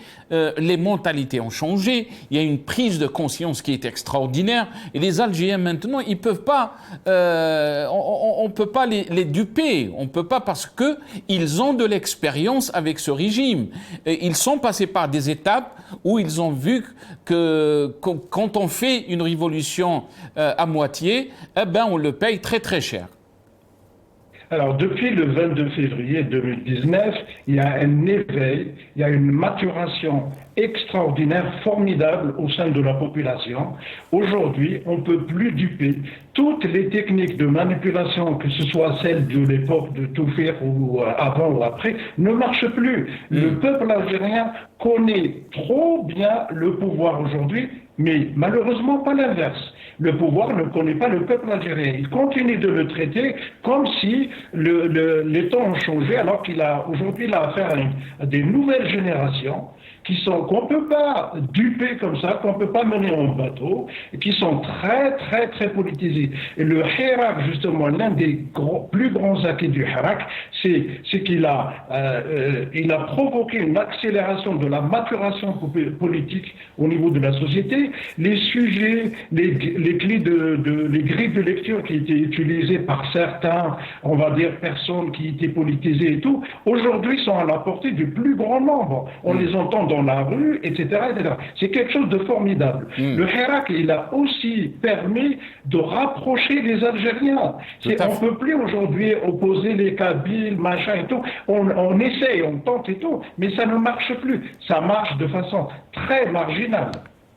A: les mentalités ont changé, il y a une prise de conscience qui est extraordinaire, et les Algériens maintenant, ils peuvent pas, on peut pas les duper, on peut pas, parce que ils ont de l'expérience avec ce régime. Et ils sont passés par des étapes où ils ont vu que quand on fait une révolution à moitié, on le paye très très cher.
C: Alors, depuis le 22 février 2019, il y a un éveil, il y a une maturation extraordinaire, formidable au sein de la population. Aujourd'hui, on ne peut plus duper. Toutes les techniques de manipulation, que ce soit celles de l'époque de Taoufir ou avant ou après, ne marchent plus. Le peuple algérien connaît trop bien le pouvoir aujourd'hui, mais malheureusement pas l'inverse. Le pouvoir ne connaît pas le peuple algérien. Il continue de le traiter comme si les temps ont changé, alors qu'aujourd'hui il a affaire à des nouvelles générations qu'on ne peut pas duper comme ça, qu'on ne peut pas mener en bateau, et qui sont très, très, très politisés. Et le Hirak, justement, l'un des plus grands acquis du Hirak, c'est qu'il a provoqué une accélération de la maturation politique au niveau de la société. Les sujets, les grilles de lecture qui étaient utilisées par certains, on va dire, personnes qui étaient politisées et tout, aujourd'hui sont à la portée du plus grand nombre. On les entend dans la rue, etc. etc. C'est quelque chose de formidable. Le Hirak, il a aussi permis de rapprocher les Algériens. On ne peut plus aujourd'hui opposer les Kabyles, machin et tout. On essaye, on tente et tout, mais ça ne marche plus. Ça marche de façon très marginale.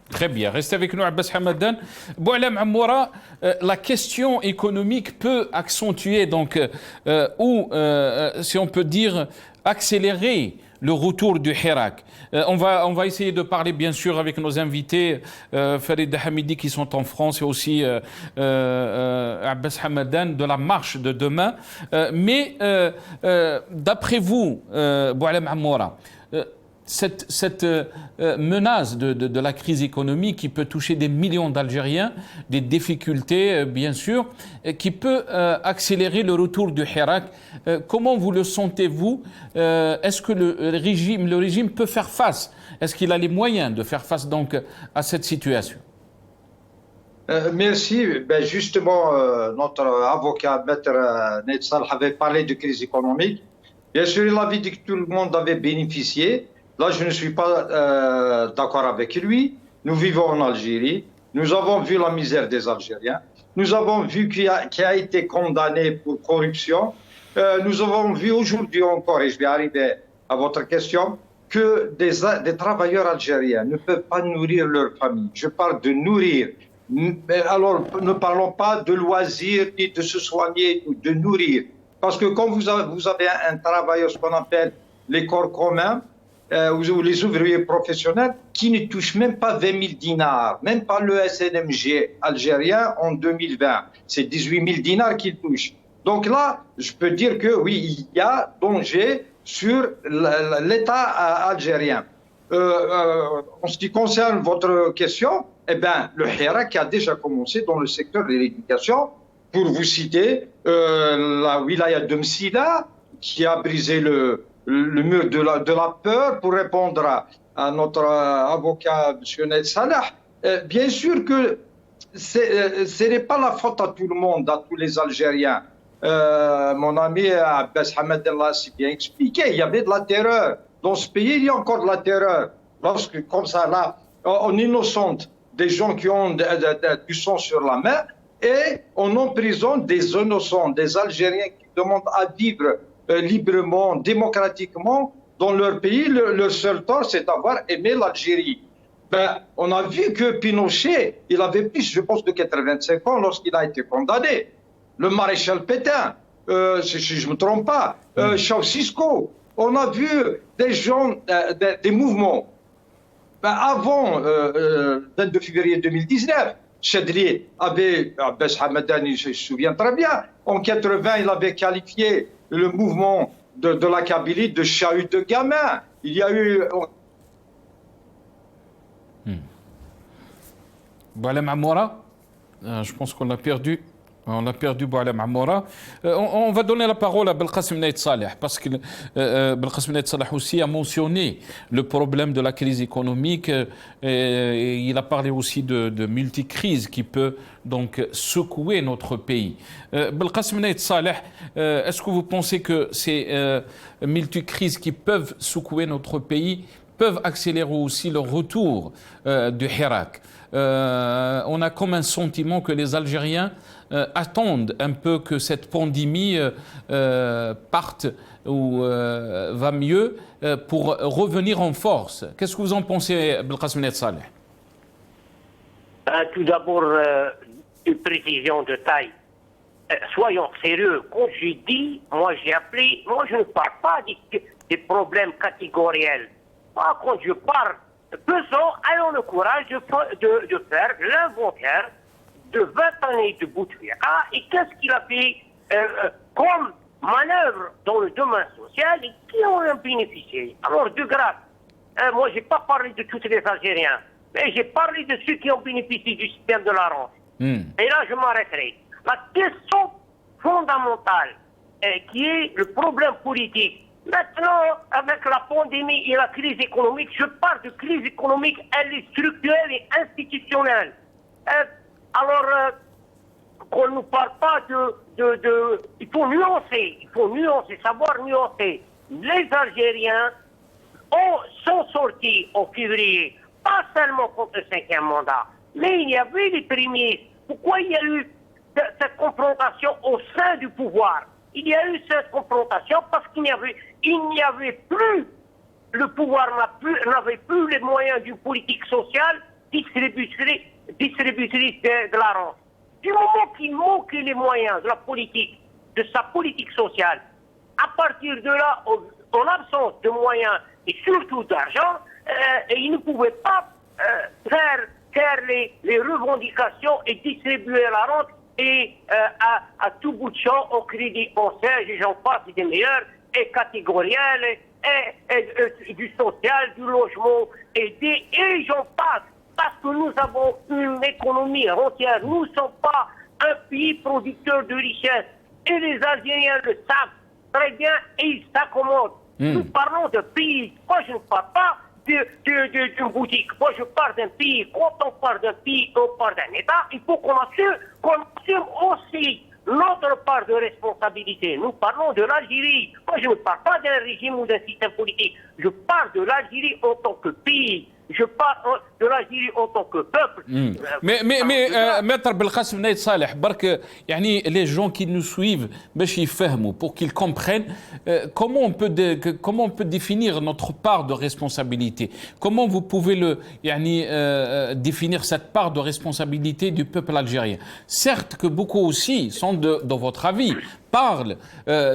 A: Très bien. Restez avec nous, Abbas Hamadan. Boualem Amoura, la question économique peut accentuer, donc, ou, si on peut dire, accélérer le retour du Hirak. On va essayer de parler bien sûr avec nos invités, Farid Hamidi qui sont en France et aussi Abbas Hamadan, de la marche de demain. Mais d'après vous, Boualem Amoura, cette menace de la crise économique qui peut toucher des millions d'Algériens, des difficultés bien sûr, qui peut accélérer le retour du Hirak. Comment vous le sentez-vous? Est-ce que le régime peut faire face? Est-ce qu'il a les moyens de faire face donc à cette situation?
D: Merci. Justement, notre avocat, Maître Nate Salah, avait parlé de crise économique. Bien sûr, il avait dit que tout le monde avait bénéficié. Là, je ne suis pas d'accord avec lui. Nous vivons en Algérie. Nous avons vu la misère des Algériens. Nous avons vu qui a été condamné pour corruption. Nous avons vu aujourd'hui encore, et je vais arriver à votre question, que des travailleurs algériens ne peuvent pas nourrir leur famille. Je parle de nourrir. Alors, ne parlons pas de loisirs, ni de se soigner, ou de nourrir. Parce que quand vous avez un travailleur, ce qu'on appelle les corps communs, ou les ouvriers professionnels, qui ne touchent même pas 20 000 dinars, même pas le SNMG algérien en 2020. C'est 18 000 dinars qu'ils touchent. Donc là, je peux dire que oui, il y a danger sur l'État algérien. En ce qui concerne votre question, eh bien, le Hirak a déjà commencé dans le secteur de l'éducation. Pour vous citer, la wilaya de Msila, qui a brisé le mur de la peur, pour répondre à notre avocat, M. Nate Salah. Bien sûr que ce n'est pas la faute à tout le monde, à tous les Algériens. Mon ami Abbas Hamadallah s'est bien expliqué, il y avait de la terreur. Dans ce pays, il y a encore de la terreur. Lorsque, comme ça, là, on innocente des gens qui ont du sang sur la main, et on emprisonne des innocents, des Algériens qui demandent à vivre librement, démocratiquement dans leur pays. Leur seul tort, c'est d'avoir aimé l'Algérie. On a vu que Pinochet, il avait plus, je pense, de 85 ans lorsqu'il a été condamné. Le maréchal Pétain, si je ne me trompe pas, Ceausescu. On a vu des gens, des mouvements. Avant le 22 février 2019, Chedli avait, Abbas Hamadani, je me souviens très bien, en 80, il avait qualifié le mouvement de la Kabylie de chahut de gamins. Il y a eu...
A: Boualem Amoura, je pense qu'on l'a perdu. On a perdu Boualem Amoura. On va donner la parole à Belkacem Nate Salah, parce que Belkacem Nate Salah aussi a mentionné le problème de la crise économique. Et il a parlé aussi de multicrises qui peut donc secouer notre pays. Belkacem Nate Salah, est-ce que vous pensez que ces multicrises qui peuvent secouer notre pays peuvent accélérer aussi le retour du Hirak? On a comme un sentiment que les Algériens attendent un peu que cette pandémie parte ou va mieux pour revenir en force. Qu'est-ce que vous en pensez, Belkacem Nate Salah?
F: Tout d'abord, une précision de taille. Soyons sérieux. Quand je dis, moi j'ai appelé, moi je ne parle pas des problèmes catégoriels. Moi, quand je parle, ayons le courage de faire l'inventaire de 20 années de Bouteflika et qu'est-ce qu'il a fait comme manœuvre dans le domaine social et qui en ont bénéficié. Alors, de grâce, moi, je n'ai pas parlé de tous les Algériens, mais j'ai parlé de ceux qui ont bénéficié du système de la rente. Et là, je m'arrêterai. La question fondamentale, qui est le problème politique. Maintenant, avec la pandémie et la crise économique, je parle de crise économique, elle est structurelle et institutionnelle. Alors, qu'on ne nous parle pas il faut nuancer, savoir nuancer. Les Algériens sont sortis en février, pas seulement contre le 5e mandat, mais il y avait les prémices. Pourquoi il y a eu cette confrontation au sein du pouvoir? Il y a eu cette confrontation parce qu'il n'y avait plus, le pouvoir n'avait plus les moyens d'une politique sociale distributrice de la rente. Du moment qu'il manquait les moyens de la politique, de sa politique sociale, à partir de là, en absence de moyens et surtout d'argent, il ne pouvait pas faire les revendications et distribuer la rente et à tout bout de champ, au crédit, on sait, j'en passe des meilleurs, et catégoriel, du social, du logement, aider, et j'en passe. Parce que nous avons une économie entière. Nous ne sommes pas un pays producteur de richesse. Et les Algériens le savent très bien et ils s'accommodent. Nous parlons de pays. Moi, je ne parle pas d'une boutique. Moi, je parle d'un pays. Quand on parle d'un pays, on parle d'un État. Il faut qu'on assume aussi notre part de responsabilité. Nous parlons de l'Algérie. Moi, je ne parle pas d'un régime ou d'un système politique. Je parle de l'Algérie en tant que pays. Je parle de l'Algérie en tant que peuple.
A: Mais Maître Belkacem Naïd Saleh, يعني les gens qui nous suivent باش يفهموا, pour qu'ils comprennent comment on peut définir notre part de responsabilité. Comment vous pouvez définir cette part de responsabilité du peuple algérien. Certes que beaucoup aussi sont dans votre avis parlent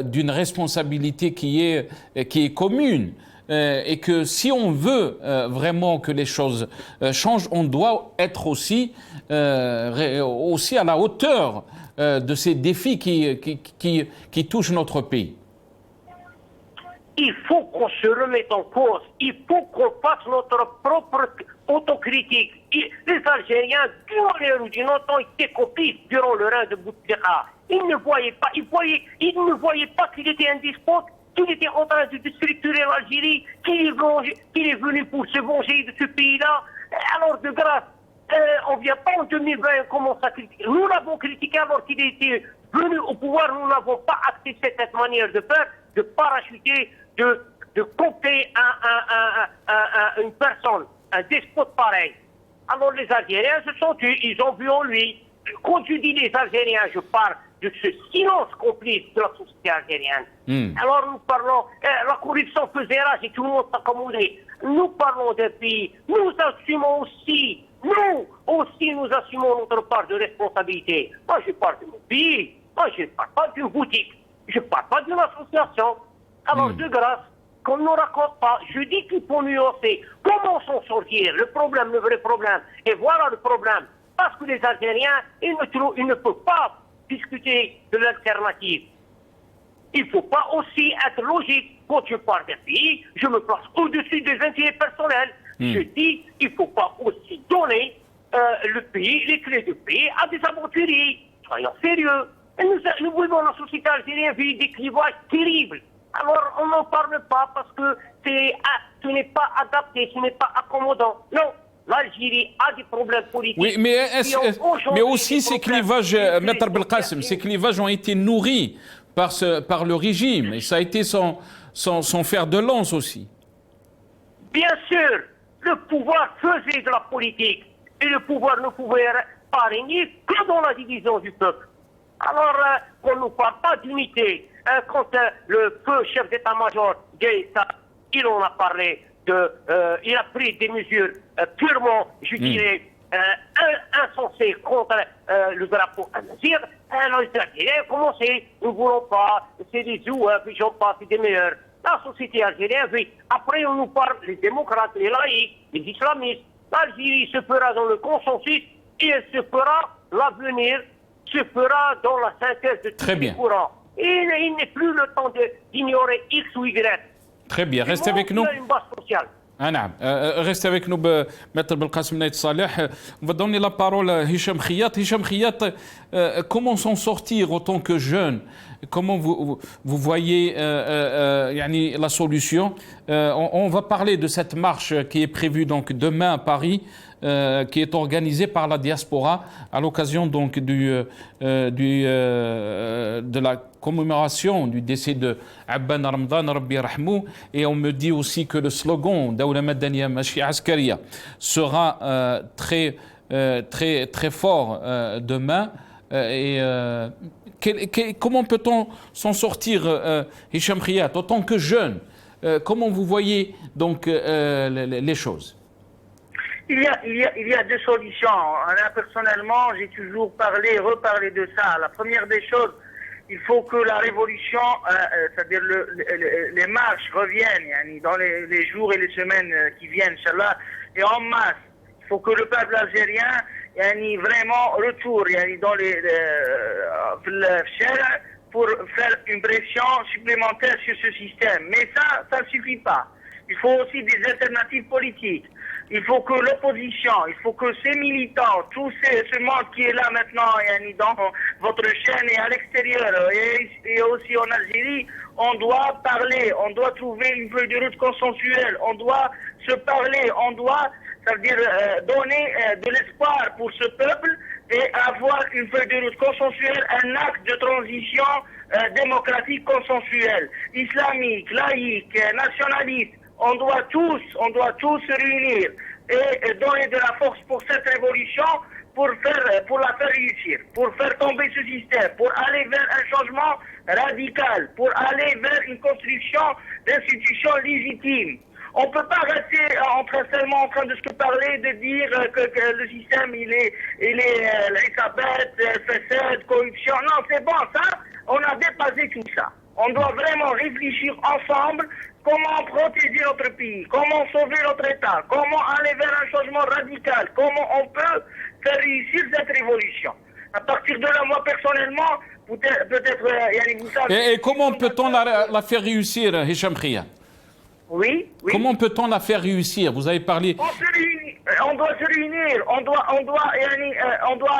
A: d'une responsabilité qui est commune. Et que si on veut vraiment que les choses changent, on doit être aussi à la hauteur de ces défis qui touchent notre pays.
F: Il faut qu'on se remette en cause. Il faut qu'on fasse notre propre autocritique. Les Algériens, d'une manière ou d'une autre, ont été complices durant le règne de Bouteflika. Ils ne voyaient pas qu'il était un despote, qu'il était en train de déstructurer l'Algérie, qu'il est venu pour se venger de ce pays-là. Alors, de grâce, on ne vient pas en 2020 et commence à critiquer. Nous l'avons critiqué alors qu'il était venu au pouvoir. Nous n'avons pas accepté cette manière de faire, de parachuter, de couper une personne, un despote pareil. Alors, les Algériens se sont tus, ils ont vu en lui. Quand je dis les Algériens, je parle de ce silence complice de la société algérienne. Alors nous parlons, la corruption faisait rage et tout le monde s'accommodait. Nous parlons d'un pays, nous assumons aussi, nous assumons notre part de responsabilité. Moi je parle de mon pays, moi je ne parle pas d'une boutique, je ne parle pas d'une association. Alors de grâce, qu'on ne nous raconte pas, je dis qu'il faut nuancer. Comment s'en sortir? Le problème, le vrai problème. Et voilà le problème. Parce que les Algériens, ils ne peuvent pas discuter de l'alternative. Il ne faut pas aussi être logique. Quand je parle d'un pays, je me place au-dessus des intérêts personnels. Je dis qu'il ne faut pas aussi donner le pays, les clés du pays à des aventuriers. Soyons sérieux. Et nous vivons dans la société algérienne vit des clivages terribles. Alors on n'en parle pas parce que ce n'est pas adapté, ce n'est pas accommodant. Non. L'Algérie a des problèmes politiques.
A: Oui, mais aussi ces clivages, Maître Belkacem, ces clivages ont été nourris par le régime et ça a été son fer de lance aussi.
F: Bien sûr, le pouvoir faisait de la politique et le pouvoir ne pouvait pas régner que dans la division du peuple. Alors, qu'on ne parle pas d'unité. Quand le feu chef d'état-major, Gaïta, il en a parlé. Il a pris des mesures purement, je dirais, insensées contre le drapeau al-Nazir. Alors les Algériens ont commencé, nous ne voulons pas, c'est des zouaves, ils n'ont pas, c'est des meilleurs. La société algérienne, oui. Après on nous parle, les démocrates, les laïcs, les islamistes. L'Algérie se fera dans le consensus et elle se fera, l'avenir se fera dans la synthèse de tous les courants. Et il n'est plus le temps d'ignorer X ou Y.
A: Très bien, restez avec nous. Restez avec nous, Maître Belkacem Naïd Saleh. On va donner la parole à Hicham Khiyat. Hicham Khiyat, comment s'en sortir en tant que jeune? Comment vous voyez la solution? On va parler de cette marche qui est prévue donc demain à Paris, qui est organisée par la diaspora à l'occasion donc de la commémoration du décès de Abban Ramadan, Rabbi Rahmou. Et on me dit aussi que le slogan Dawla Madaniya Mashi Askaria sera très fort demain. Comment peut-on s'en sortir, Hicham Khiyat, en tant que jeune? Comment vous voyez donc les choses?
E: Il y a deux solutions. Personnellement, j'ai toujours reparlé de ça. La première des choses, il faut que la révolution, c'est-à-dire les marches reviennent dans les jours et les semaines qui viennent, Inch'Allah, et en masse. Il faut que le peuple algérien vraiment retourne dans pour faire une pression supplémentaire sur ce système. Mais ça ne suffit pas. Il faut aussi des alternatives politiques. Il faut que l'opposition, il faut que ces militants, ce monde qui est là maintenant, dans votre chaîne et à l'extérieur, et aussi en Algérie, on doit parler, on doit trouver une feuille de route consensuelle, on doit se parler, on doit, ça veut dire, donner de l'espoir pour ce peuple et avoir une feuille de route consensuelle, un acte de transition démocratique consensuelle, islamique, laïque, nationaliste. On doit tous se réunir et donner de la force pour cette révolution, pour la faire réussir, pour faire tomber ce système, pour aller vers un changement radical, pour aller vers une construction d'institutions légitimes. On ne peut pas rester seulement en train de se parler, de dire que le système il est Elisabeth, facette, corruption. Non, c'est bon, ça, on a dépassé tout ça. On doit vraiment réfléchir ensemble comment protéger notre pays, comment sauver notre État, comment aller vers un changement radical, comment on peut faire réussir cette révolution. À partir de là, moi personnellement, peut-être vous savez...
A: Et comment peut-on la faire réussir, Hicham Khia?
E: Oui.
A: Comment peut-on la faire réussir? Vous avez parlé...
E: On doit se réunir, on doit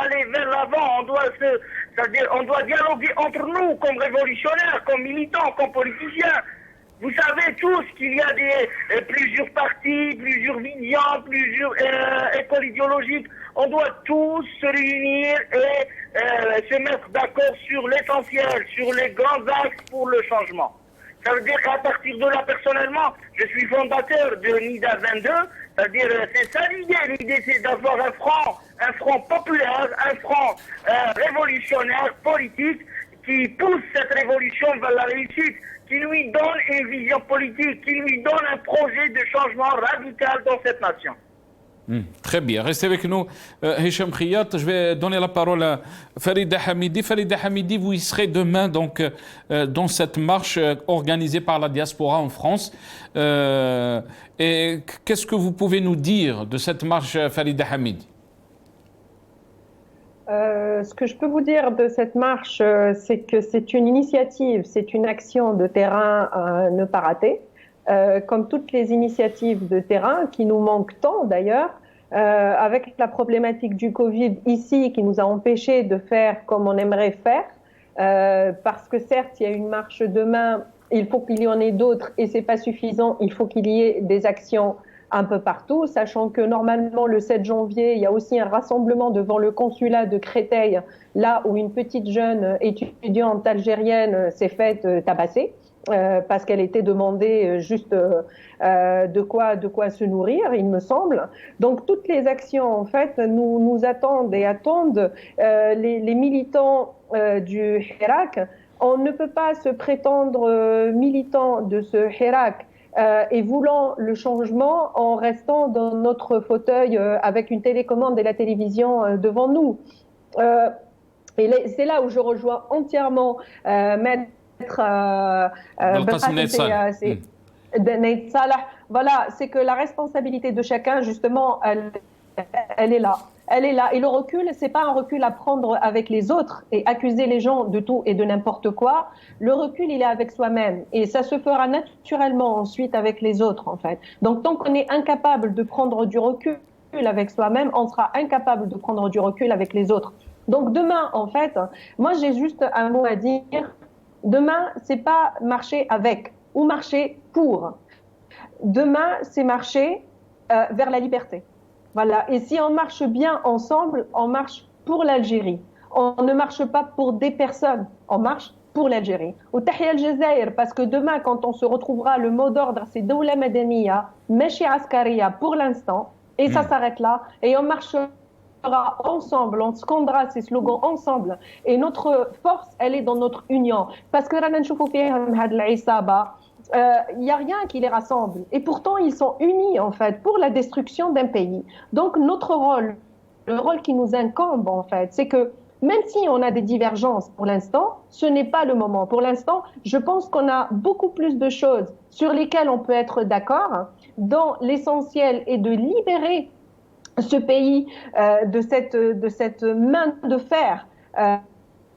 E: aller vers l'avant, c'est-à-dire on doit dialoguer entre nous comme révolutionnaires, comme militants, comme politiciens. Vous savez tous qu'il y a plusieurs partis, plusieurs visions, plusieurs écoles idéologiques. On doit tous se réunir et se mettre d'accord sur l'essentiel, sur les grands axes pour le changement. Ça veut dire qu'à partir de là, personnellement, je suis fondateur de NIDA 22. C'est-à-dire, c'est ça l'idée. L'idée, c'est d'avoir un front populaire, un front révolutionnaire, politique, qui pousse cette révolution vers la réussite, qui lui donne une vision politique, qui lui donne un projet de changement radical dans cette nation.
A: Très bien. Restez avec nous, Hicham Khiyat. Je vais donner la parole à Farida Hamidi. Farida Hamidi, vous y serez demain donc, dans cette marche organisée par la diaspora en France. Et qu'est-ce que vous pouvez nous dire de cette marche, Farida Hamidi?
B: Ce que je peux vous dire de cette marche, c'est que c'est une initiative, c'est une action de terrain à ne pas rater. Comme toutes les initiatives de terrain, qui nous manquent tant d'ailleurs, avec la problématique du Covid ici, qui nous a empêchés de faire comme on aimerait faire, parce que certes, il y a une marche demain, il faut qu'il y en ait d'autres, et c'est pas suffisant, il faut qu'il y ait des actions un peu partout, sachant que normalement le 7 janvier, il y a aussi un rassemblement devant le consulat de Créteil, là où une petite jeune étudiante algérienne s'est faite tabasser. Parce qu'elle était demandée juste de quoi se nourrir, il me semble. Donc toutes les actions en fait nous attendent et attendent les militants du Hirak. On ne peut pas se prétendre militant de ce Hirak et voulant le changement en restant dans notre fauteuil avec une télécommande et la télévision devant nous. Et c'est là où je rejoins entièrement Maître voilà, c'est que la responsabilité de chacun, justement, elle est là. Elle est là. Et le recul, c'est pas un recul à prendre avec les autres et accuser les gens de tout et de n'importe quoi. Le recul, il est avec soi-même. Et ça se fera naturellement ensuite avec les autres, en fait. Donc, tant qu'on est incapable de prendre du recul avec soi-même, on sera incapable de prendre du recul avec les autres. Donc, demain, en fait, moi, j'ai juste un mot à dire. Demain, c'est pas marcher avec ou marcher pour. Demain, c'est marcher vers la liberté. Voilà. Et si on marche bien ensemble, on marche pour l'Algérie. On ne marche pas pour des personnes. On marche pour l'Algérie. Ou tahia al-Jazair, parce que demain, quand on se retrouvera, le mot d'ordre, c'est Doula Madaniya, Meshi Askaria pour l'instant, et ça s'arrête là. Et on marchera ensemble, on scandera ces slogans ensemble, et notre force, elle est dans notre union, parce que il n'y a rien qui les rassemble, et pourtant ils sont unis en fait pour la destruction d'un pays. Donc notre rôle, le rôle qui nous incombe en fait, c'est que même si on a des divergences pour l'instant, ce n'est pas le moment. Pour l'instant, je pense qu'on a beaucoup plus de choses sur lesquelles on peut être d'accord, dont l'essentiel est de libérer ce pays de cette main de fer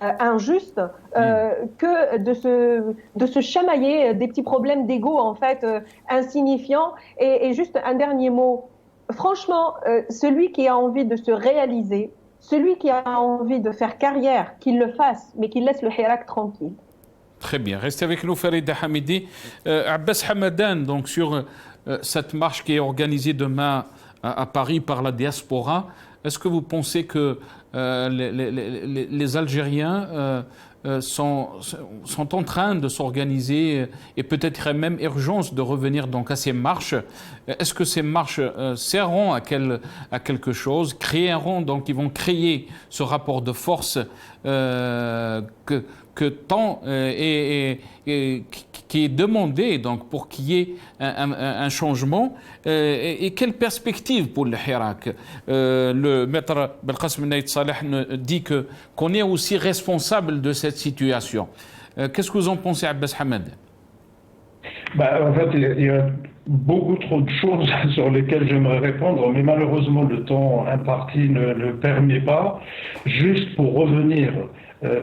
B: injuste que de se chamailler des petits problèmes d'ego en fait insignifiants. Et juste un dernier mot. Franchement, celui qui a envie de se réaliser, celui qui a envie de faire carrière, qu'il le fasse, mais qu'il laisse le Hirak tranquille.
A: Très bien. Restez avec nous, Farida Hamidi. Abbas Hamadan, donc sur cette marche qui est organisée demain à Paris par la diaspora, est-ce que vous pensez que les Algériens sont en train de s'organiser et peut-être même urgence de revenir donc à ces marches? Est-ce que ces marches serviront à quelque chose, créeront donc, ils vont créer ce rapport de force que tant qui est demandé donc pour qu'il y ait un changement et quelle perspective pour le Hirak? Le maître Belkacem Naït Saleh dit qu'on est aussi responsable de cette situation. Qu'est-ce que vous en pensez, Abbas Hamad?
C: En fait, il y a beaucoup trop de choses sur lesquelles j'aimerais répondre, mais malheureusement le temps imparti ne le permet pas. Juste pour revenir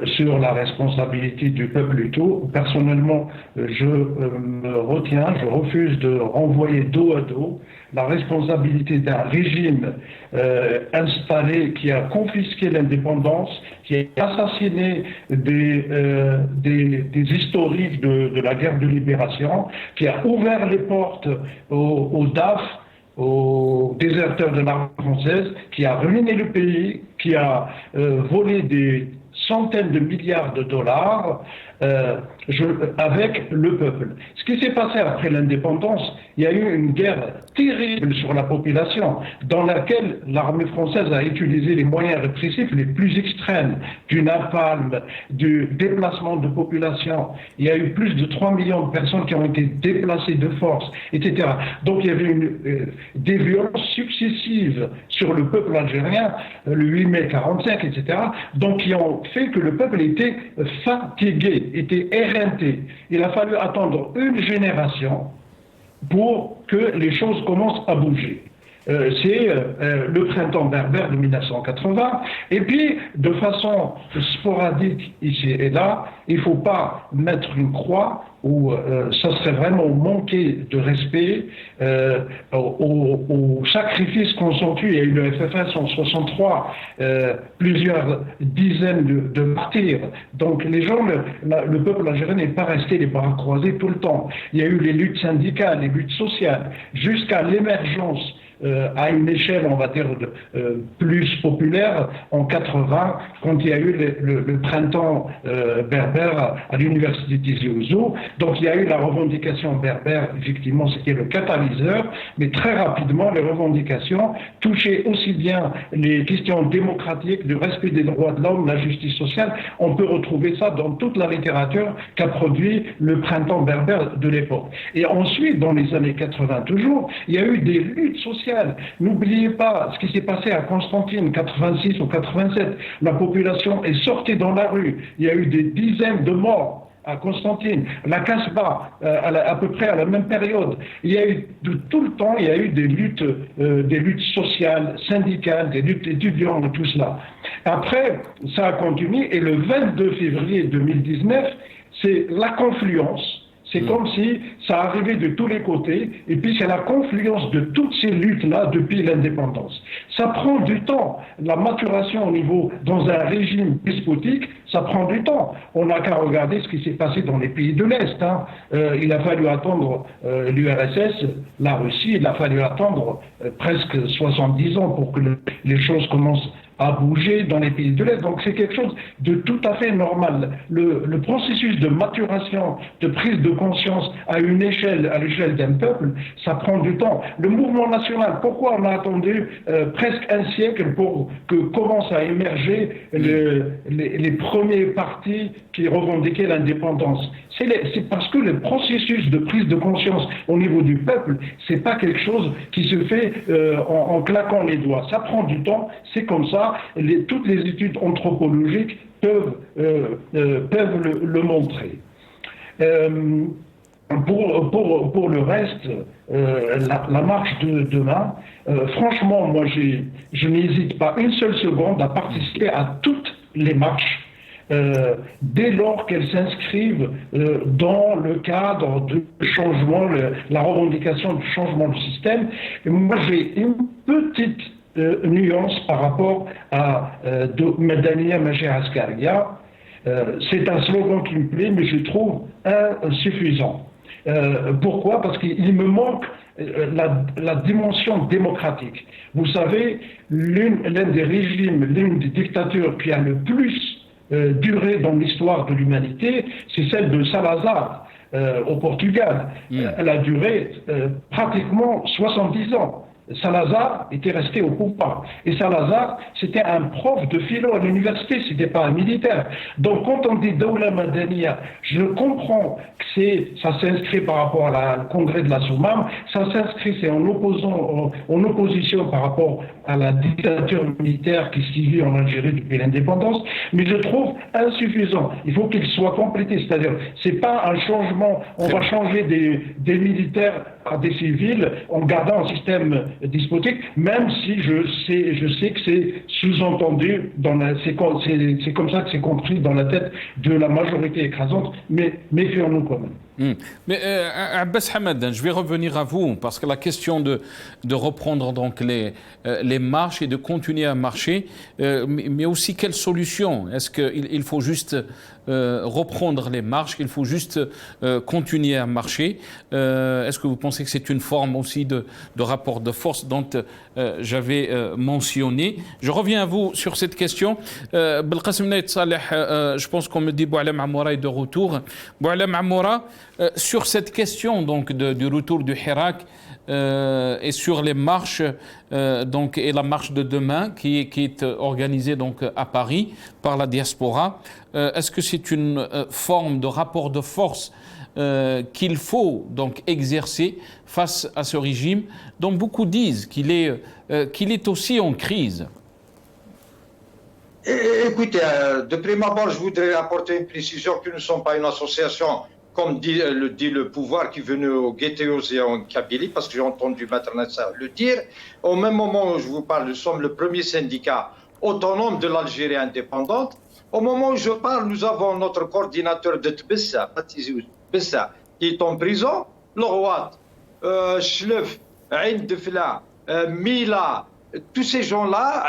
C: sur la responsabilité du peuple et tout, personnellement, je me retiens, je refuse de renvoyer dos à dos la responsabilité d'un régime installé qui a confisqué l'indépendance, qui a assassiné des historiques de la guerre de libération, qui a ouvert les portes aux DAF, aux déserteurs de l'armée française, qui a ruiné le pays, qui a volé des centaines de milliards de dollars avec le peuple. Ce qui s'est passé après l'indépendance, il y a eu une guerre terrible sur la population dans laquelle l'armée française a utilisé les moyens répressifs les plus extrêmes, du napalm, du déplacement de population. Il y a eu plus de 3 millions de personnes qui ont été déplacées de force, etc. Donc il y avait des violences successives sur le peuple algérien, le 8 mai 45, etc. Donc qui ont fait que le peuple était fatigué, était éreinté. Il a fallu attendre une génération pour que les choses commencent à bouger. C'est le printemps berbère de 1980. Et puis, de façon sporadique, ici et là, il ne faut pas mettre une croix où ça serait vraiment manquer de respect au sacrifice consenti. Il y a eu le FFS en 63, plusieurs dizaines de martyrs. Donc les gens, le peuple algérien n'est pas resté les bras croisés tout le temps. Il y a eu les luttes syndicales, les luttes sociales, jusqu'à l'émergence à une échelle, on va dire, plus populaire, en 80, quand il y a eu le printemps berbère à l'université Tizi Ouzou. Donc il y a eu la revendication berbère, effectivement, c'était le catalyseur, mais très rapidement, les revendications touchaient aussi bien les questions démocratiques, du respect des droits de l'homme, la justice sociale. On peut retrouver ça dans toute la littérature qu'a produit le printemps berbère de l'époque. Et ensuite, dans les années 80 toujours, il y a eu des luttes sociales. N'oubliez pas ce qui s'est passé à Constantine, 86 ou 87. La population est sortie dans la rue. Il y a eu des dizaines de morts à Constantine. La Casbah, à peu près à la même période. Il y a eu tout le temps, il y a eu des luttes sociales, syndicales, des luttes étudiantes, tout cela. Après, ça a continué et le 22 février 2019, c'est la confluence. C'est comme si ça arrivait de tous les côtés, et puis c'est la confluence de toutes ces luttes-là depuis l'indépendance. Ça prend du temps. La maturation au niveau, dans un régime despotique, ça prend du temps. On n'a qu'à regarder ce qui s'est passé dans les pays de l'Est. Hein. Il a fallu attendre l'URSS, la Russie, il a fallu attendre presque 70 ans pour que les choses commencent à bouger dans les pays de l'Est. Donc c'est quelque chose de tout à fait normal. Le processus de maturation, de prise de conscience à l'échelle d'un peuple, ça prend du temps. Le mouvement national, pourquoi on a attendu presque un siècle pour que commencent à émerger les premiers partis qui revendiquaient l'indépendance? C'est parce que le processus de prise de conscience au niveau du peuple, c'est pas quelque chose qui se fait en claquant les doigts. Ça prend du temps, c'est comme ça. Toutes les études anthropologiques peuvent le montrer. Pour le reste, la marche de demain, franchement, moi je n'hésite pas une seule seconde à participer à toutes les marches dès lors qu'elles s'inscrivent dans le cadre de changement, la revendication du changement du système. Et moi, j'ai une petite nuance par rapport à Madaniya Majid Askaria. C'est un slogan qui me plaît, mais je trouve insuffisant. Pourquoi? Parce qu'il me manque la dimension démocratique. Vous savez, l'un des régimes, l'une des dictatures qui a le plus duré dans l'histoire de l'humanité, c'est celle de Salazar au Portugal. Elle a duré pratiquement 70 ans. Salazar était resté au pouvoir. Et Salazar, c'était un prof de philo à l'université, c'était pas un militaire. Donc quand on dit Dawla Madaniya, je comprends que ça s'inscrit par rapport au congrès de la Soumam, ça s'inscrit, c'est en opposition par rapport à la dictature militaire qui se vit en Algérie depuis l'indépendance, mais je trouve insuffisant. Il faut qu'il soit complété, c'est-à-dire, c'est pas un changement, on va changer des militaires à des civils en gardant un système despotique, même si je sais que c'est sous-entendu, c'est comme ça que c'est compris dans la tête de la majorité écrasante, mais méfions-nous quand même.
A: Mais Abbas Hamad, je vais revenir à vous, parce que la question de reprendre donc les marches et de continuer à marcher, mais aussi quelle solution? Est-ce qu'il faut juste reprendre les marches, qu'il faut juste continuer à marcher? Est-ce que vous pensez que c'est une forme aussi de rapport de force dont j'avais mentionné? Je reviens à vous sur cette question. Belkacem Naït Saleh, je pense qu'on me dit Boualem Amoura est de retour. Boualem Amoura, sur cette question donc du retour du Hirak et sur les marches donc, et la marche de demain qui est organisée donc à Paris par la diaspora, est-ce que c'est une forme de rapport de force qu'il faut donc exercer face à ce régime dont beaucoup disent qu'il est aussi en crise?
D: Écoutez, de prime abord, je voudrais apporter une précision que nous ne sommes pas une association, comme dit le pouvoir qui est venu au Guetteos et en Kabylie, parce que j'ai entendu Maître Nassar le dire. Au même moment où je vous parle, nous sommes le premier syndicat autonome de l'Algérie indépendante. Au moment où je parle, nous avons notre coordinateur de Tbessa, qui est en prison, Lorwat, Chlef, Ain Defla, Mila. Tous ces gens-là,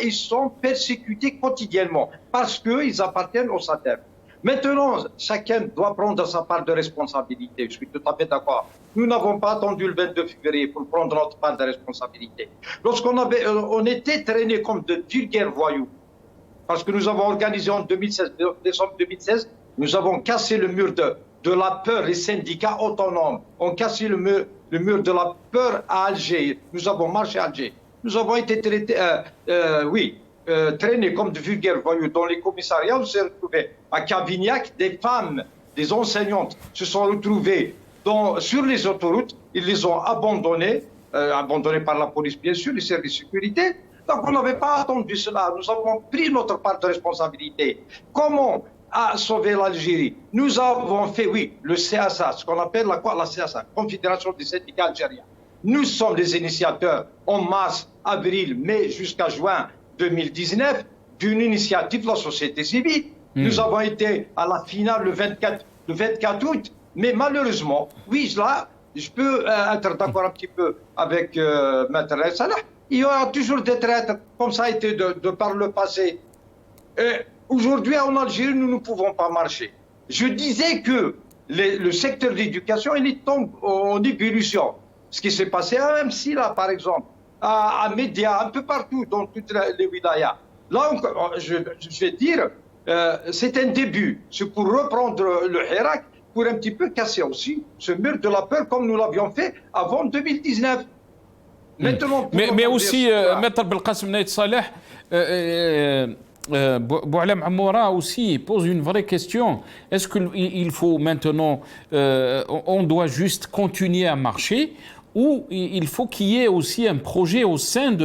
D: ils sont persécutés quotidiennement parce qu'ils appartiennent au SADEF. Maintenant, chacun doit prendre sa part de responsabilité. Je suis tout à fait d'accord. Nous n'avons pas attendu le 22 février pour prendre notre part de responsabilité. On était traînés comme de vulgaires voyous, parce que nous avons organisé en 2016, décembre 2016, nous avons cassé le mur de la peur, les syndicats autonomes ont cassé le mur de la peur à Alger. Nous avons marché à Alger. Nous avons été traînés comme de vulgaires voyous dans les commissariats. On s'est retrouvés à Cavignac. Des femmes, des enseignantes se sont retrouvées sur les autoroutes. Ils les ont abandonnées par la police, bien sûr, les services de sécurité. Donc on n'avait pas attendu cela. Nous avons pris notre part de responsabilité. Comment sauver l'Algérie? Nous avons fait, le CSA, ce qu'on appelle la CSA, Confédération des syndicats algériens. Nous sommes les initiateurs en mars, avril, mai jusqu'à juin 2019 d'une initiative de la société civile. Nous avons été à la finale le 24 août, mais malheureusement, je peux être d'accord un petit peu avec Maître Salah, il y aura toujours des traîtres, comme ça a été de par le passé. Aujourd'hui, en Algérie, nous ne pouvons pas marcher. Je disais que le secteur de l'éducation, il est en ébullition. Ce qui s'est passé à Msila, par exemple, à Média, un peu partout, dans toutes les wilayas. Là, je vais dire, c'est un début. C'est pour reprendre le Hirak, pour un petit peu casser aussi ce mur de la peur, comme nous l'avions fait avant 2019. Maintenant,
A: mais aussi, Maître Belkacem Naït Saleh, Boualem Amoura aussi pose une vraie question. Est-ce qu'il faut maintenant, on doit juste continuer à marcher, ou il faut qu'il y ait aussi un projet au sein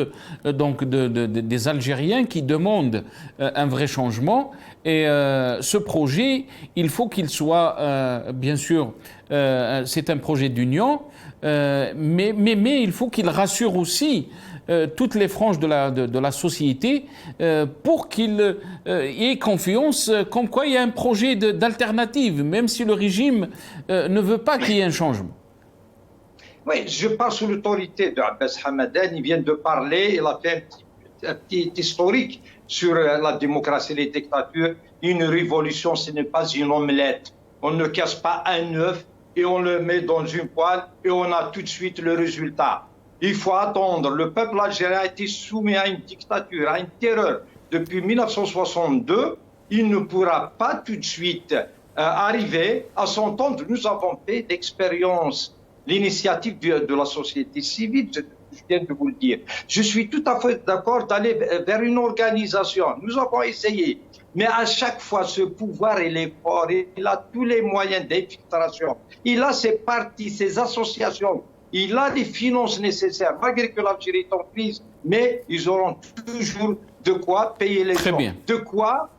A: des Algériens qui demandent un vrai changement, et ce projet, il faut qu'il soit, bien sûr, c'est un projet d'union, mais il faut qu'il rassure aussi toutes les franges de la société pour qu'il y ait confiance, comme quoi il y a un projet d'alternative, même si le régime ne veut pas qu'il y ait un changement.
D: Oui, je parle sous l'autorité d'Abbas Hamadan. Il vient de parler, il a fait un petit historique sur la démocratie et les dictatures. Une révolution, ce n'est pas une omelette. On ne casse pas un œuf et on le met dans une poêle et on a tout de suite le résultat. Il faut attendre. Le peuple algérien a été soumis à une dictature, à une terreur depuis 1962. Il ne pourra pas tout de suite arriver à s'entendre. Nous avons fait d'expérience l'initiative de la société civile, je viens de vous le dire. Je suis tout à fait d'accord d'aller vers une organisation. Nous avons essayé. Mais à chaque fois, ce pouvoir, il est fort. Il a tous les moyens d'infiltration. Il a ses partis, ses associations. Il a les finances nécessaires, malgré que l'Algérie est en crise. Mais ils auront toujours de quoi payer les gens.
A: Bien.
D: De quoi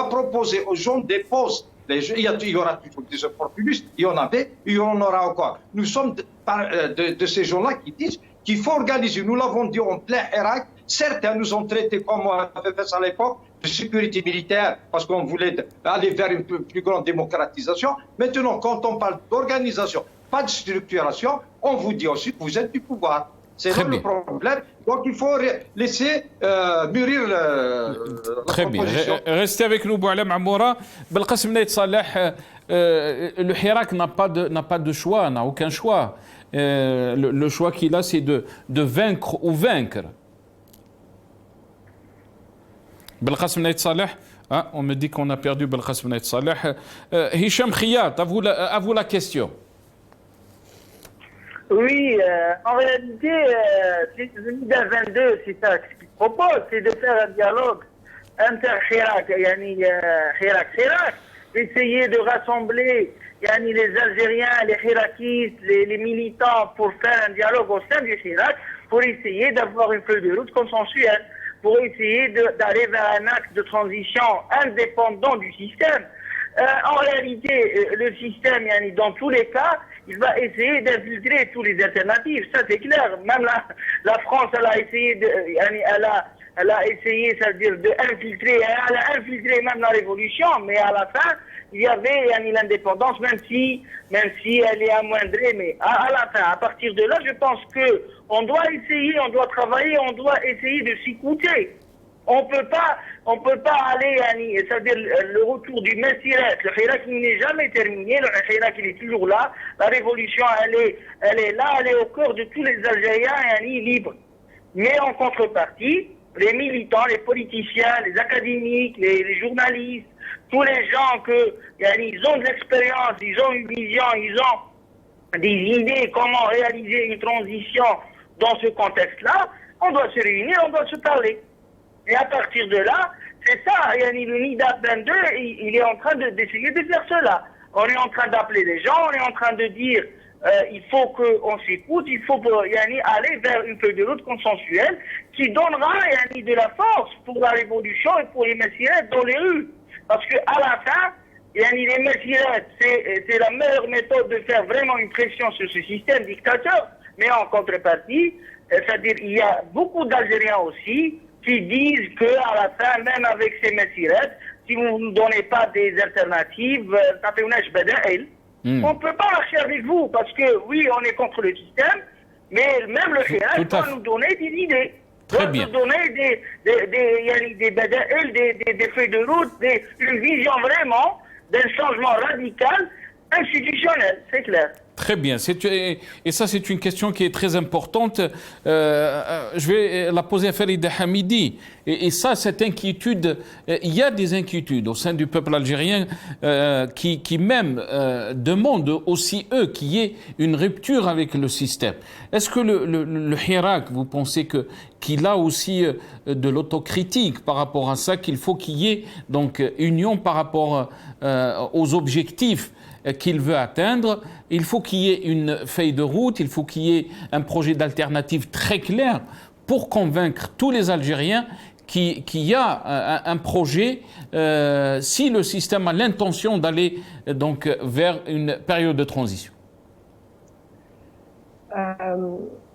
D: proposer aux gens des postes. Il y aura toujours des opportunistes, il y en avait, il y en aura encore. Nous sommes de ces gens-là qui disent qu'il faut organiser. Nous l'avons dit en plein Irak. Certains nous ont traités, comme on avait fait à l'époque, de sécurité militaire, parce qu'on voulait aller vers une plus grande démocratisation. Maintenant, quand on parle d'organisation, pas de structuration, on vous dit aussi que vous êtes du pouvoir. C'est là le problème. Donc il faut laisser mûrir la proposition.
A: Restez avec nous, Boualem Amoura. Belkacem Naït Saleh, le Hirak n'a pas de choix, n'a aucun choix. Le choix qu'il a, c'est de vaincre ou vaincre. Belkacem Naït Saleh, on me dit qu'on a perdu Belkacem Naït Saleh. Hicham Khiyat, à vous la question.
E: Oui, en réalité, le Nida 22, c'est ça ce qu'il propose, c'est de faire un dialogue inter-Hirak, Hirak, essayer de rassembler les Algériens, les Hirakistes, les militants pour faire un dialogue au sein du Hirak, pour essayer d'avoir une feuille de route consensuelle, pour essayer d'aller vers un axe de transition indépendant du système. En réalité, le système, dans tous les cas, il va essayer d'infiltrer tous les alternatives. Ça, c'est clair. Même la France, elle a essayé elle a essayé, c'est-à-dire d'infiltrer, elle a infiltré même la révolution, mais à la fin, il y avait l'indépendance, même si elle est amoindrée, mais à la fin, à partir de là, je pense que on doit essayer, on doit travailler, on doit essayer de s'écouter. On peut pas aller, c'est-à-dire le retour du Messiret, le Hirak il n'est jamais terminé, le Hirak il est toujours là, la révolution elle est là, elle est au cœur de tous les Algériens libres. Mais en contrepartie, les militants, les politiciens, les académiques, les journalistes, tous les gens ils ont de l'expérience, ils ont une vision, ils ont des idées comment réaliser une transition dans ce contexte-là, on doit se réunir, on doit se parler. Et à partir de là, c'est ça, le Nida 22, il est en train d'essayer de faire cela. On est en train d'appeler les gens, on est en train de dire il faut qu'on s'écoute, il faut aller vers une feuille de route consensuelle qui donnera de la force pour la révolution et pour les messirettes dans les rues. Parce qu'à la fin, les messirettes, c'est la meilleure méthode de faire vraiment une pression sur ce système dictateur. Mais en contrepartie, c'est-à-dire il y a beaucoup d'Algériens aussi qui disent qu'à la fin, même avec ces messirettes, si vous ne nous donnez pas des alternatives, on ne peut pas marcher avec vous, parce que oui, on est contre le système, mais même le Hirak doit nous donner des idées. Doit nous donner des feuilles de route, une vision vraiment d'un changement radical institutionnel, c'est clair.
A: Très bien. Et ça, c'est une question qui est très importante. Je vais la poser à Farid Hamidi. Et ça, cette inquiétude, il y a des inquiétudes au sein du peuple algérien qui même demandent aussi, eux, qu'il y ait une rupture avec le système. Est-ce que le Hirak, vous pensez qu'il a aussi de l'autocritique par rapport à ça, qu'il faut qu'il y ait donc union par rapport aux objectifs qu'il veut atteindre? Il faut qu'il y ait une feuille de route, il faut qu'il y ait un projet d'alternative très clair pour convaincre tous les Algériens qu'il y a un projet si le système a l'intention d'aller donc vers une période de transition.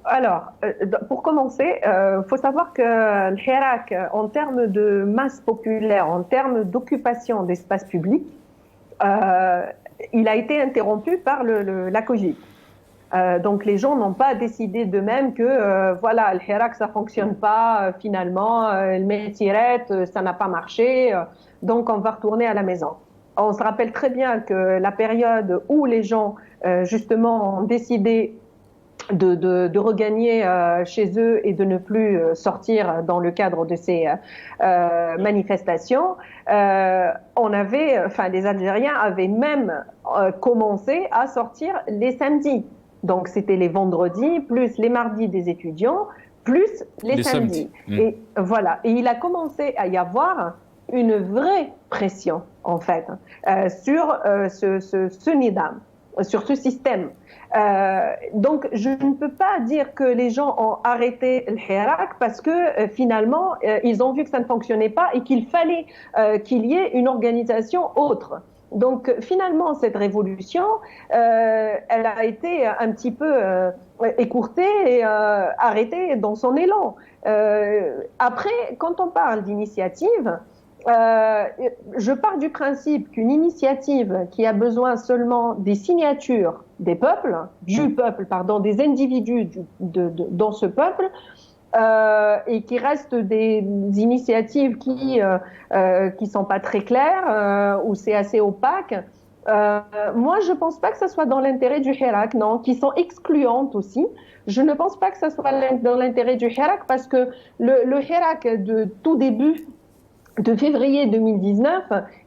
B: Alors, pour commencer, faut savoir que le Hirak, en termes de masse populaire, en termes d'occupation d'espace public, il a été interrompu par la Covid. Donc les gens n'ont pas décidé d'eux-mêmes que voilà, le Hirak ça fonctionne pas, finalement le Messiret ça n'a pas marché, donc on va retourner à la maison. On se rappelle très bien que la période où les gens justement ont décidé de regagner chez eux et de ne plus sortir dans le cadre de ces manifestations, les Algériens avaient même commencé à sortir les samedis. Donc c'était les vendredis, plus les mardis des étudiants, plus les samedis. Et voilà. Et il a commencé à y avoir une vraie pression, en fait, sur ce nidam, sur ce système. Donc je ne peux pas dire que les gens ont arrêté le Hirak parce que finalement ils ont vu que ça ne fonctionnait pas et qu'il fallait qu'il y ait une organisation autre. Donc finalement cette révolution elle a été un petit peu écourtée et arrêtée dans son élan. Après, quand on parle d'initiative, je pars du principe qu'une initiative qui a besoin seulement des signatures des peuples, des individus dans ce peuple, et qui restent des initiatives qui sont pas très claires, où c'est assez opaque. Moi, je pense pas que ça soit dans l'intérêt du Hirak, non, qui sont excluantes aussi. Je ne pense pas que ça soit dans l'intérêt du Hirak parce que le Hirak de tout début de février 2019,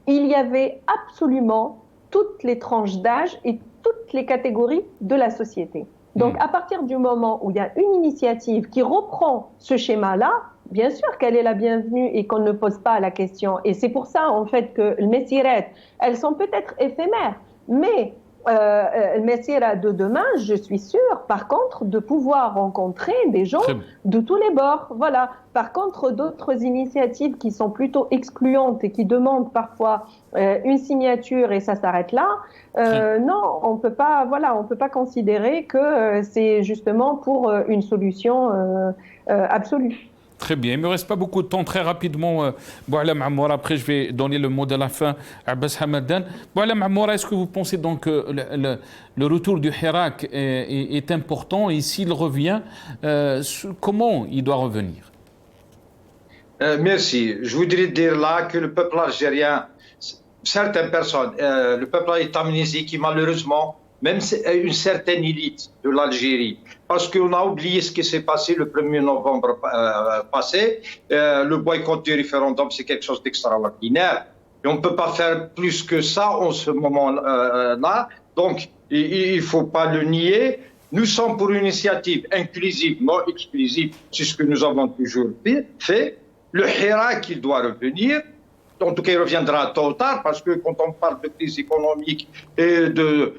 B: il y avait absolument toutes les tranches d'âge et toutes les catégories de la société. Donc, à partir du moment où il y a une initiative qui reprend ce schéma-là, bien sûr qu'elle est la bienvenue et qu'on ne pose pas la question. Et c'est pour ça, en fait, que le Messiret, elles sont peut-être éphémères, mais le Messiret de demain, je suis sûre, par contre, de pouvoir rencontrer des gens de tous les bords. Voilà. Par contre, d'autres initiatives qui sont plutôt excluantes et qui demandent parfois une signature et ça s'arrête là, non, on peut pas considérer que c'est justement pour une solution absolue.
A: Très bien. Il ne me reste pas beaucoup de temps. Très rapidement, Boualem Ammoura, après je vais donner le mot de la fin à Abbas Hamadan. Boualem Ammoura, est-ce que vous pensez donc que le retour du Hirak est important et s'il revient, comment il doit revenir?
D: Merci. Je voudrais dire là que le peuple algérien, certaines personnes, le peuple est amnésique qui malheureusement, même une certaine élite de l'Algérie, parce qu'on a oublié ce qui s'est passé le 1er novembre passé. Le boycott du référendum, c'est quelque chose d'extraordinaire. Et on ne peut pas faire plus que ça en ce moment-là. Donc, il ne faut pas le nier. Nous sommes pour une initiative inclusive, non exclusive. C'est ce que nous avons toujours fait. Le Hirak, il doit revenir. En tout cas, il reviendra tôt ou tard, parce que quand on parle de crise économique et de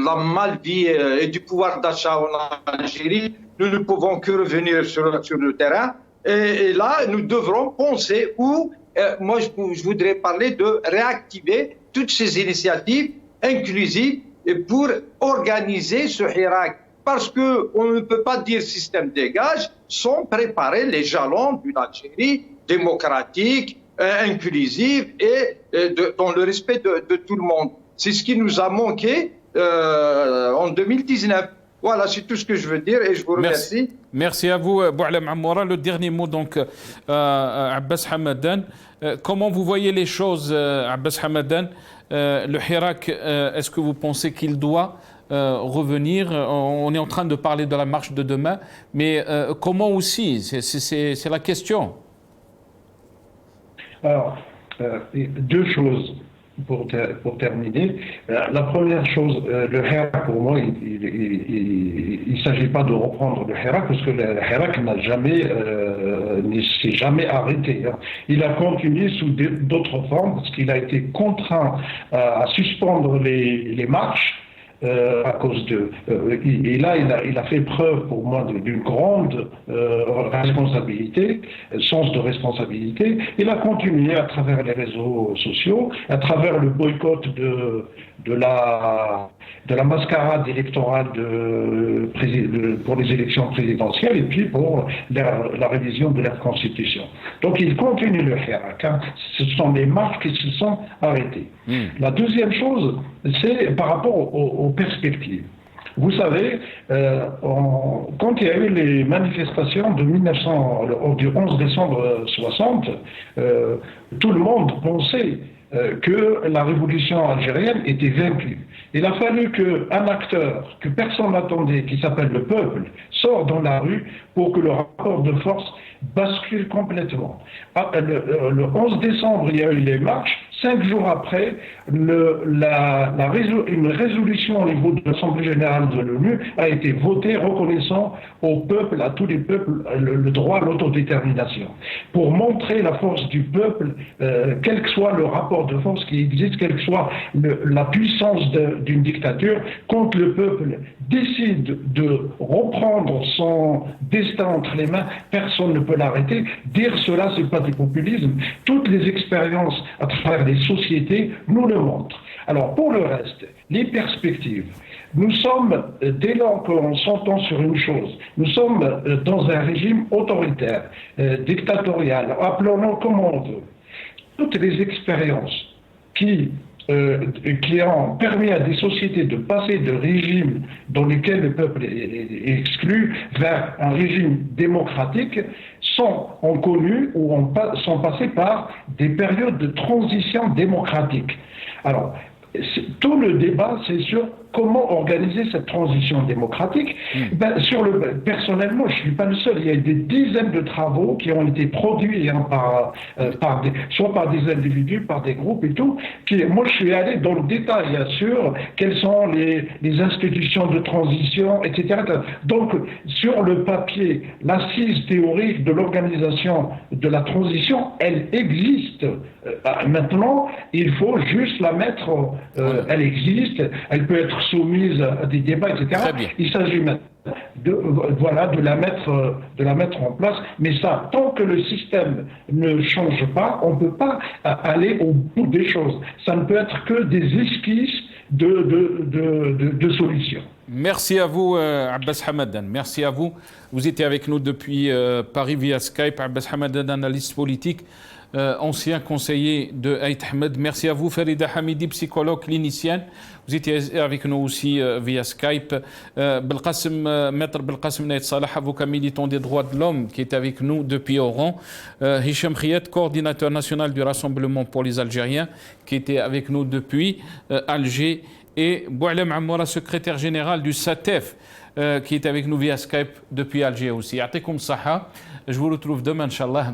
D: la mal-vie et du pouvoir d'achat en Algérie, nous ne pouvons que revenir sur le terrain. Et là, nous devrons penser où, moi je voudrais parler de réactiver toutes ces initiatives inclusives pour organiser ce Hirak. Parce qu'on ne peut pas dire système dégage sans préparer les jalons d'une Algérie démocratique, inclusive et dans le respect de tout le monde. C'est ce qui nous a manqué en 2019. Voilà, c'est tout ce que je veux dire et je vous remercie.
A: Merci à vous, Boualem Ammoura. Le dernier mot, donc, Abbas Hamadan. Comment vous voyez les choses, Abbas Hamadan? Le Hirak, est-ce que vous pensez qu'il doit revenir? On est en train de parler de la marche de demain, mais comment aussi? C'est la question.
C: Alors, deux choses pour terminer. La première chose, le Hirak, pour moi, il ne s'agit pas de reprendre le Hirak, parce que le Hirak ne s'est jamais arrêté. Il a continué sous d'autres formes, parce qu'il a été contraint à suspendre les marches à cause de... et là, il a fait preuve pour moi d'une grande responsabilité, sens de responsabilité. Il a continué à travers les réseaux sociaux, à travers le boycott de la mascarade électorale pour les élections présidentielles et puis pour la révision de la Constitution. Donc il continue le Hirak. Hein. Ce sont les marches qui se sont arrêtées. La deuxième chose, c'est par rapport aux perspectives. Vous savez, quand il y a eu les manifestations du 11 décembre 60, tout le monde pensait que la révolution algérienne était vaincue. Il a fallu qu'un acteur que personne n'attendait, qui s'appelle le peuple, sorte dans la rue pour que le rapport de force bascule complètement. Le 11 décembre, il y a eu les marches. 5 jours après, une résolution au niveau de l'Assemblée générale de l'ONU a été votée reconnaissant au peuple, à tous les peuples, le droit à l'autodétermination. Pour montrer la force du peuple, quel que soit le rapport de force qui existe, quelle que soit la puissance d'une dictature, quand le peuple décide de reprendre son destin entre les mains, personne ne peut l'arrêter. Dire cela, c'est pas du populisme. Toutes les expériences à travers les sociétés nous le montrent. Alors pour le reste, les perspectives. Nous sommes, dès lors qu'on s'entend sur une chose, nous sommes dans un régime autoritaire, dictatorial, appelons-le comme on veut. Toutes les expériences qui ont permis à des sociétés de passer de régimes dans lesquels le peuple est exclu vers un régime démocratique ont connu ou sont passés par des périodes de transition démocratique. Alors, tout le débat, c'est sur comment organiser cette transition démocratique. Personnellement, je ne suis pas le seul. Il y a des dizaines de travaux qui ont été produits soit par des individus, par des groupes et tout. Moi, je suis allé dans le détail sur quelles sont les institutions de transition, etc. Donc, sur le papier, l'assise théorique de l'organisation de la transition, elle existe. Maintenant, il faut juste la mettre, elle existe, elle peut être soumise à des débats, etc. Il s'agit maintenant de la mettre en place. Mais ça, tant que le système ne change pas, on ne peut pas aller au bout des choses. Ça ne peut être que des esquisses de solutions.
A: Merci à vous, Abbas Hamadan. Merci à vous. Vous étiez avec nous depuis Paris via Skype. Abbas Hamadan, analyste politique, ancien conseiller de Aït Ahmed. Merci à vous, Farida Hamidi, psychologue clinicienne. Vous étiez avec nous aussi via Skype. Maître Belkacem Naït Salah, avocat militant des droits de l'homme, qui est avec nous depuis Oran. Hicham Khiyat, coordinateur national du Rassemblement pour les Algériens, qui était avec nous depuis Alger. Et Boualem Amoura, secrétaire général du SATEF, qui est avec nous via Skype depuis Alger aussi. Ya'tikoum saha. Je vous retrouve demain, Inch'Allah.